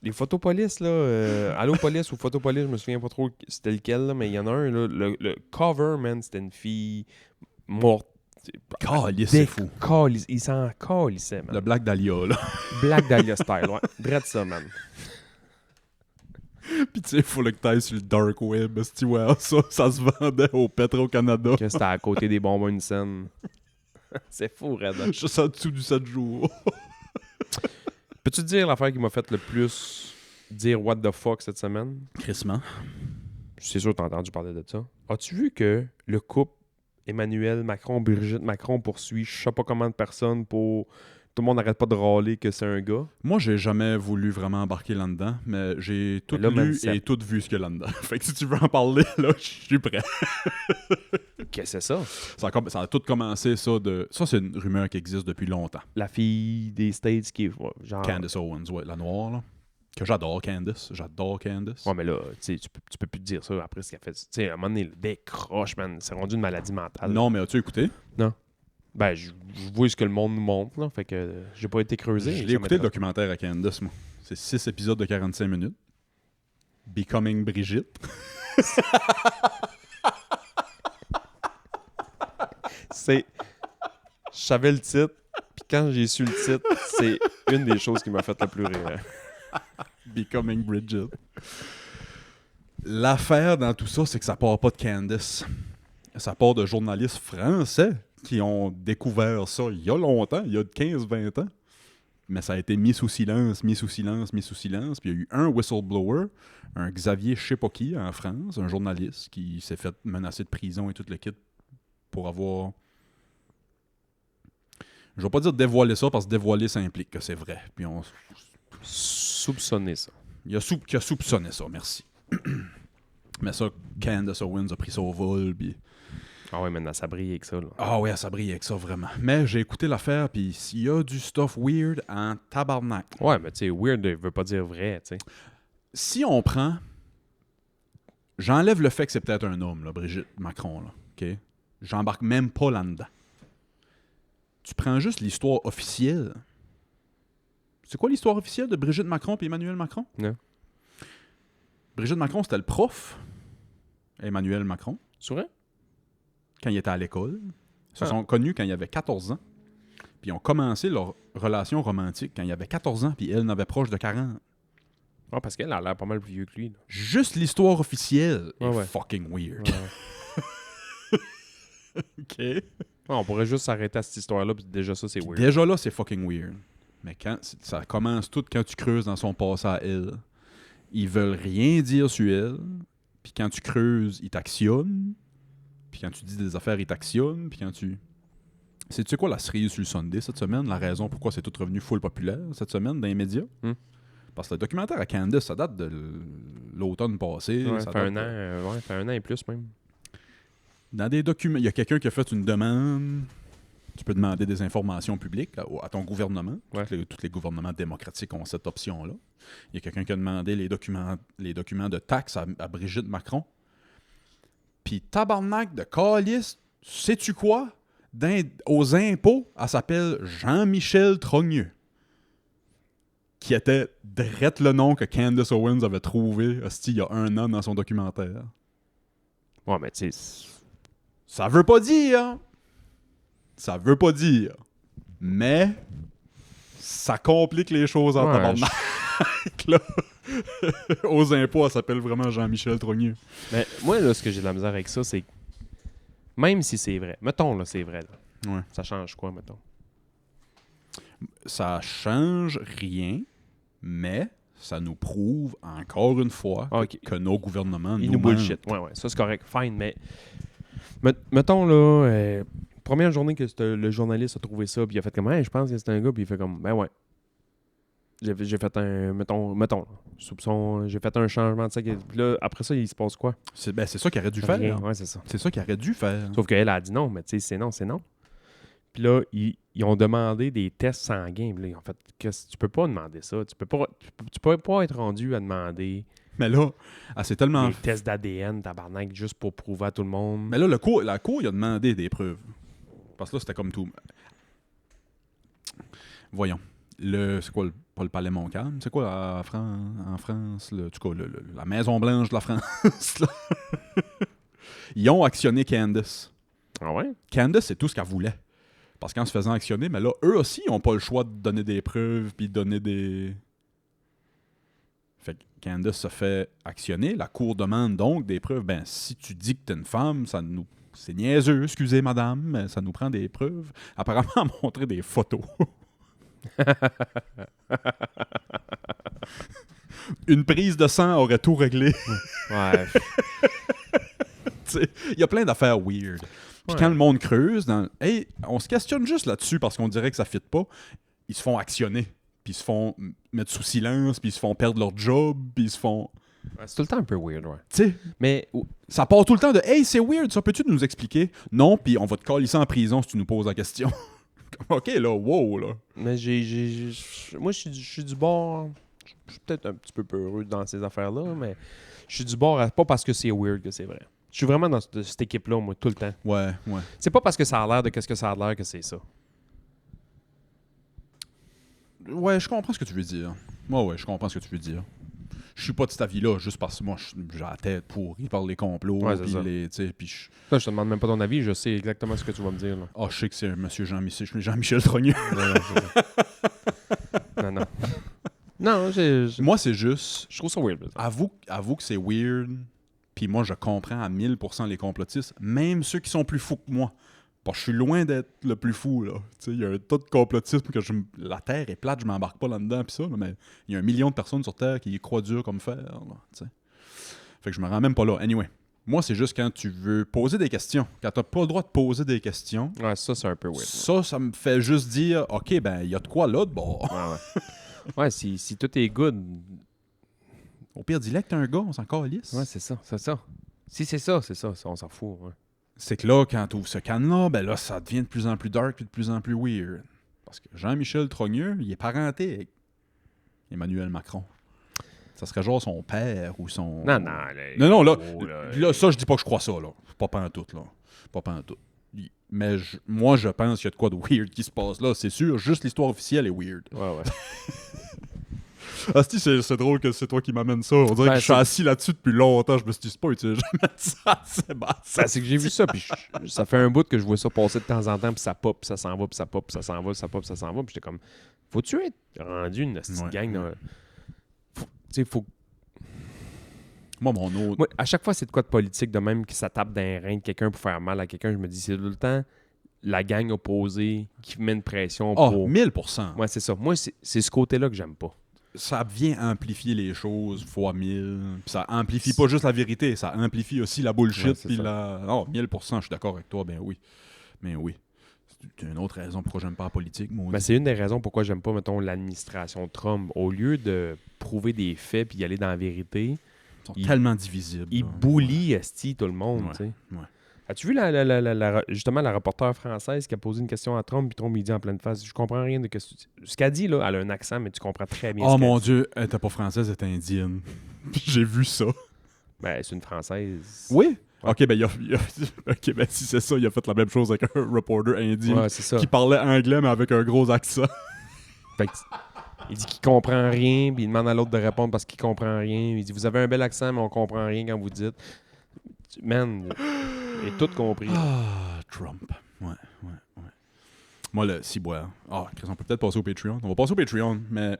les photopolices, là, Allo Police ou Photopolice, je me souviens pas trop c'était lequel, là, mais il y en a un, là, le cover, man, c'était une fille morte. Calice, c'est fou. Il s'en calissait, man. Le Black Dahlia, là. Black Dahlia style, ouais. Drette ça, man. Pis tu sais, faut que t'ailles sur le dark web. Ouais, ça se vendait au Petro-Canada. Que c'était à côté des bonbons une scène. C'est fou, Red. Juste en dessous du 7 jours. Peux-tu te dire l'affaire qui m'a fait le plus dire what the fuck cette semaine? Crissement. C'est sûr que t'as entendu parler de ça. As-tu vu que le couple Emmanuel Macron, Brigitte Macron poursuit je sais pas combien de personnes pour... Tout le monde n'arrête pas de râler que c'est un gars. Moi, j'ai jamais voulu vraiment embarquer là-dedans, mais j'ai tout là, man, lu et tout vu ce qu'il y a là-dedans. Fait que si tu veux en parler, là, je suis prêt. Qu'est-ce que c'est ça? Ça a tout commencé, ça, de... Ça, c'est une rumeur qui existe depuis longtemps. La fille des States qui est genre... Candace Owens, ouais, la noire, là. Que j'adore, Candace. J'adore Candace. Ouais, mais là, tu sais, tu peux plus te dire ça après ce qu'elle fait. Tu sais, à un moment donné, le décroche, man. C'est rendu une maladie mentale. Non, mais as-tu écouté? Ben, je vois ce que le monde nous montre, là. Fait que j'ai pas été creusé. Je l'ai écouté le documentaire à Candace, moi. C'est 6 épisodes de 45 minutes. Becoming Brigitte. Je savais le titre, puis quand j'ai su le titre, c'est une des choses qui m'a fait le plus rire. Becoming Bridget. L'affaire dans tout ça, c'est que ça part pas de Candace. Ça part de journalistes français qui ont découvert ça il y a longtemps, il y a 15-20 ans. Mais ça a été mis sous silence. Puis il y a eu un whistleblower, un Xavier je sais pas qui en France, un journaliste qui s'est fait menacer de prison et tout le kit pour avoir... Je vais pas dire dévoiler ça, parce que dévoiler, ça implique que c'est vrai. Puis on... Soupçonner ça. Qui a soupçonné ça, merci. Mais ça, Candace Owens a pris ça au vol, puis... Ah ouais, maintenant, ça brille avec ça, là. Ah ouais, ça brille avec ça, vraiment. Mais j'ai écouté l'affaire, puis s'il y a du stuff weird en tabarnak. Ouais, mais tu sais, weird veut pas dire vrai, tu sais. Si on prend... J'enlève le fait que c'est peut-être un homme, là, Brigitte Macron, là, OK? J'embarque même pas là-dedans. Tu prends juste l'histoire officielle. C'est quoi l'histoire officielle de Brigitte Macron et Emmanuel Macron? Non. Brigitte Macron, c'était le prof. Emmanuel Macron. C'est vrai? Quand il était à l'école. Ils se sont connus quand il avait 14 ans. Puis ils ont commencé leur relation romantique quand il avait 14 ans, puis elle n'avait proche de 40. Ah, parce qu'elle a l'air pas mal plus vieux que lui, là. Juste l'histoire officielle est ouais. fucking weird. Ouais. OK. Ouais, on pourrait juste s'arrêter à cette histoire-là, puis déjà ça, c'est weird. Déjà là, c'est fucking weird. Mais quand ça commence tout quand tu creuses dans son passé à elle. Ils veulent rien dire sur elle. Puis quand tu creuses, ils t'actionnent. Puis quand tu dis des affaires, ils t'actionnent. Puis quand tu... Sais-tu quoi la cerise sur le Sunday cette semaine? La raison pourquoi c'est tout revenu full populaire cette semaine dans les médias? Parce que le documentaire à Candace, ça date de l'automne passé. Ouais, ça fait un date an, fait un an et plus même. Dans des documents, il y a quelqu'un qui a fait une demande. Tu peux demander des informations publiques à ton gouvernement. Ouais. Tous les gouvernements démocratiques ont cette option-là. Il y a quelqu'un qui a demandé les documents de taxes à Brigitte Macron. Puis tabarnak de calice, sais-tu quoi? Aux impôts, elle s'appelle Jean-Michel Trogneux. Qui était drette le nom que Candace Owens avait trouvé il y a 1 an dans son documentaire. Ouais, mais tu sais... Ça veut pas dire. Ça veut pas dire. Mais Ça complique les choses en Ouais, tabarnak. Là, aux impôts, elle s'appelle vraiment Jean-Michel Trognier. Mais moi, là, ce que j'ai de la misère avec ça, c'est que même si c'est vrai, mettons, là, c'est vrai, là, Ouais. ça change quoi, mettons? Ça change rien, mais ça nous prouve encore une fois Ok. que nos gouvernements Ils nous nous mentent. bullshit. Ouais, ça, c'est correct. Fine, mais mettons, là, première journée que le journaliste a trouvé ça, puis il a fait comme, hey, je pense que c'est un gars, puis il fait comme, ben ouais. J'ai fait un, mettons, là, soupçon, j'ai fait un changement de ça. Puis là, après ça, il se passe quoi? C'est ça qu'il aurait dû faire. Rien. Ouais, c'est ça. C'est ça qu'il aurait dû faire. Sauf qu'elle a dit non, mais tu sais, c'est non, c'est non. Puis là, ils ont demandé des tests sanguins. Puis là, ils ont fait, tu peux pas demander ça. Tu peux pas être rendu à demander Mais là, c'est tellement... des tests d'ADN, tabarnak, juste pour prouver à tout le monde. Mais là, la cour, il a demandé des preuves. Parce que là, c'était comme tout. Voyons. C'est quoi, pas le Palais Montcalm? C'est quoi en France? En tout cas, la Maison-Blanche de la France. Là. Ils ont actionné Candace. Ah ouais? Candace, c'est tout ce qu'elle voulait. Parce qu'en se faisant actionner, mais là, eux aussi, ils n'ont pas le choix de donner des preuves puis de donner des... Fait que Candace se fait actionner. La cour demande donc des preuves. Ben, si tu dis que t'es une femme, c'est niaiseux, excusez madame, mais ça nous prend des preuves. Apparemment, elle a montré des photos. Une prise de sang aurait tout réglé. Ouais. Il y a plein d'affaires weird. Puis Ouais. quand le monde creuse, hey, on se questionne juste là-dessus parce qu'on dirait que ça fit pas. Ils se font actionner. Puis ils se font mettre sous silence. Puis ils se font perdre leur job. Puis ils se font... C'est tout le temps un peu weird, ouais. Tu sais, Mais ça part tout le temps de « Hey, c'est weird, ça, peux-tu nous expliquer? » Non, puis on va te calisser en prison si tu nous poses la question. OK, là, wow, là. moi, je suis du bord. Je suis peut-être un petit peu peureux dans ces affaires-là, mais je suis du bord pas parce que c'est weird que c'est vrai. Je suis vraiment dans cette équipe-là, moi, tout le temps. Ouais. C'est pas parce que ça a l'air de qu'est-ce que ça a l'air que c'est ça. Ouais, je comprends ce que tu veux dire. Ouais, je comprends ce que tu veux dire. Je suis pas de cet avis-là, juste parce que moi, j'ai la tête pourrie par les complots. Ouais, c'est Puis ça. les... tu sais, puis Là, je te demande même pas ton avis, je sais exactement ce que tu vas me dire. Là. je sais que c'est monsieur Jean-Michel Trognier. Non. Non, Moi, c'est juste... je trouve ça weird. Avoue que c'est weird, puis moi, je comprends à 1000% les complotistes, même ceux qui sont plus fous que moi. Parce que je suis loin d'être le plus fou, là. Il y a un tas de complotisme que la Terre est plate, je m'embarque pas là-dedans, pis ça, là, mais il y a 1 million de personnes sur Terre qui y croient dur comme fer, là, t'sais. Fait que je me rends même pas là. Anyway, moi, c'est juste quand tu veux poser des questions, quand t'as pas le droit de poser des questions, Ouais, ça, c'est un peu weird. ça me fait juste dire, OK, ben, il y a de quoi là de bord. Ouais, si tout est good. Au pire, dis-le que t'es un gars, on s'en calisse. Ouais, c'est ça. Si c'est ça, on s'en fout. Ouais. C'est que là, quand tu ouvres ce can-là, ben là, ça devient de plus en plus dark et de plus en plus weird. Parce que Jean-Michel Trogneux, il est parenté avec Emmanuel Macron. Ça serait genre son père ou son... Non, Non, là, oh, là, ça, je dis pas que je crois ça, là. Pas pantoute, là. Pas pantoute. Mais moi, je pense qu'il y a de quoi de weird qui se passe là, c'est sûr. Juste l'histoire officielle est weird. Ouais. Asti, c'est drôle que c'est toi qui m'amènes ça. On dirait que je suis assis là-dessus depuis longtemps. Je me suis dit, c'est pas utile. Je vais mettre ça, c'est basse. C'est que j'ai vu ça, puis ça fait un bout que je vois ça passer de temps en temps, puis ça pop, puis ça s'en va, puis ça pop, puis ça s'en va, puis ça pop, puis ça s'en va, puis j'étais comme, faut-tu être rendu une petite Ouais. gang? Tu sais, faut... Moi, mon autre... Moi, à chaque fois, c'est de quoi de politique, de même que ça tape dans les reins de quelqu'un pour faire mal à quelqu'un, je me dis, c'est tout le temps la gang opposée qui met une pression Ah, pour... 1000%. Ouais, c'est ça. Moi, c'est ce côté-là que j'aime pas. Ça vient amplifier les choses fois 1000. Puis ça amplifie pas juste la vérité, ça amplifie aussi la Ouais, bullshit. c'est Puis ça. la... Non, 1000%, je suis d'accord avec toi, ben oui. Mais oui. C'est une autre raison pourquoi j'aime pas la politique, moi. Ben, c'est une des raisons pourquoi j'aime pas, mettons, l'administration Trump. Au lieu de prouver des faits puis y aller dans la vérité, Ils sont il- tellement divisibles. il là. bully esti tout le monde, Ouais, tu sais. ouais. As-tu vu justement la reporter française qui a posé une question à Trump, puis Trump il dit en pleine face, je comprends rien de ce qu'elle dit là, elle a un accent mais tu comprends très bien. Oh ce qu'elle mon dit. Dieu, elle était pas française, elle était indienne. J'ai vu ça. Ben c'est une française. Oui? Ouais. Ok, ben, ok, ben si c'est ça, il a fait la même chose avec un reporter indien Ouais, c'est ça. qui parlait anglais mais avec un gros accent. Fait que, il dit qu'il comprend rien, puis il demande à l'autre de répondre parce qu'il comprend rien. Il dit vous avez un bel accent mais on comprend rien quand vous dites. Man, j'ai tout compris. Ah, Trump. Ouais. Moi, le ciboire. Ah, Chris, on peut peut-être passer au Patreon. On va passer au Patreon, mais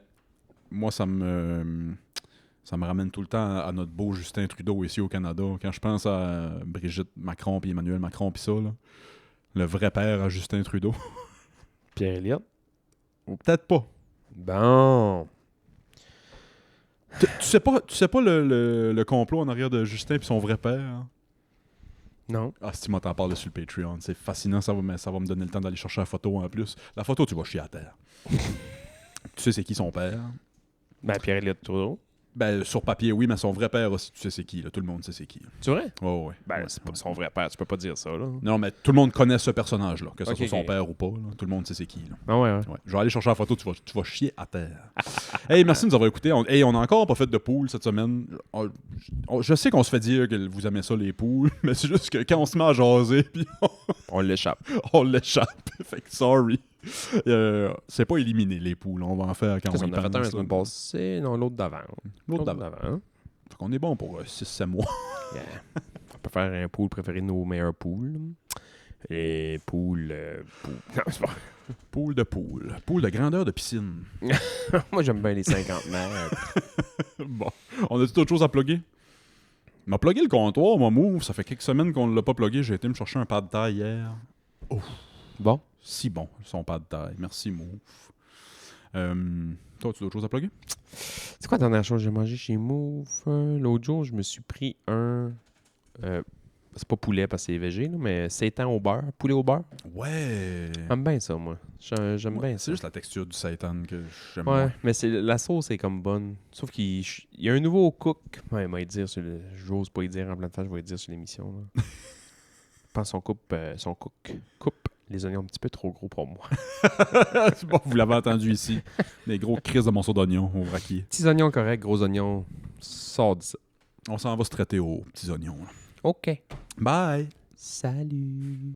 moi, ça me ramène tout le temps à notre beau Justin Trudeau ici au Canada. Quand je pense à Brigitte Macron puis Emmanuel Macron puis ça, là, le vrai père à Justin Trudeau. Pierre Elliott. Ou peut-être pas. Bon. Tu sais pas le complot en arrière de Justin puis son vrai père? Hein? Non. Ah, si tu m'en parles sur le Patreon, c'est fascinant, ça va me donner le temps d'aller chercher la photo en plus. La photo, tu vas chier à terre. Tu sais c'est qui son père? Ben, Pierre Elliott Trudeau. Ben, sur papier, oui, mais son vrai père aussi, tu sais c'est qui, là. Tout le monde sait c'est qui. C'est vrai? Ouais. Ben, Ouais, c'est pas ouais. son vrai père, tu peux pas dire ça, là. Non, mais tout le monde connaît ce personnage-là, que ce Ok, soit son ok. père ou pas. Là. Tout le monde sait c'est qui. Là. Ah ouais. Ouais. Je vais aller chercher la photo, tu vas chier à terre. Hey, merci de nous avoir écoutés. On a encore pas fait de pool cette semaine. Je sais qu'on se fait dire que vous aimez ça, les pools, mais c'est juste que quand on se met à jaser, puis On l'échappe. on l'échappe. Fait que sorry. C'est pas éliminé, les pools. On va en faire quand On on y a fait un la pense, semaine là. passée. Non, l'autre d'avant. L'autre d'avant. Hein? Fait qu'on est bon pour 6-7 mois. Yeah. On peut faire un pool préféré de nos meilleurs pools. Et pool. Non, c'est pas. Pool de pool. Pool de grandeur de piscine. Moi, j'aime bien les 50 mètres. Bon. On a-tu d'autres choses à plugger? On m'a plugué le comptoir, moi, Move. Ça fait quelques semaines qu'on ne l'a pas plugué. J'ai été me chercher un pad de taille hier. Bon. Si bon, son pad de taille. Merci, Move. Toi, as-tu d'autres choses à plugger? C'est quoi la dernière chose que j'ai mangé chez Move? L'autre jour, je me suis pris un. C'est pas poulet parce que c'est végé, là, mais seitan au beurre. Poulet au beurre. Ouais. J'aime bien ça, moi. J'aime bien C'est ça. juste la texture du seitan que j'aime Ouais, moins. mais la sauce est comme bonne. Sauf qu'il y a un nouveau cook. Ouais, il m'a dit dire j'ose pas y dire en plein de temps, je vais y dire sur l'émission. Là. Je pense son cook coupe les oignons un petit peu trop gros pour moi. Bon, vous l'avez entendu ici. Des gros crises de morceaux d'oignons au vraquier. Petits oignons corrects, gros oignons, sort de ça. On s'en va se traiter aux petits oignons. Là. OK. Bye! Salut.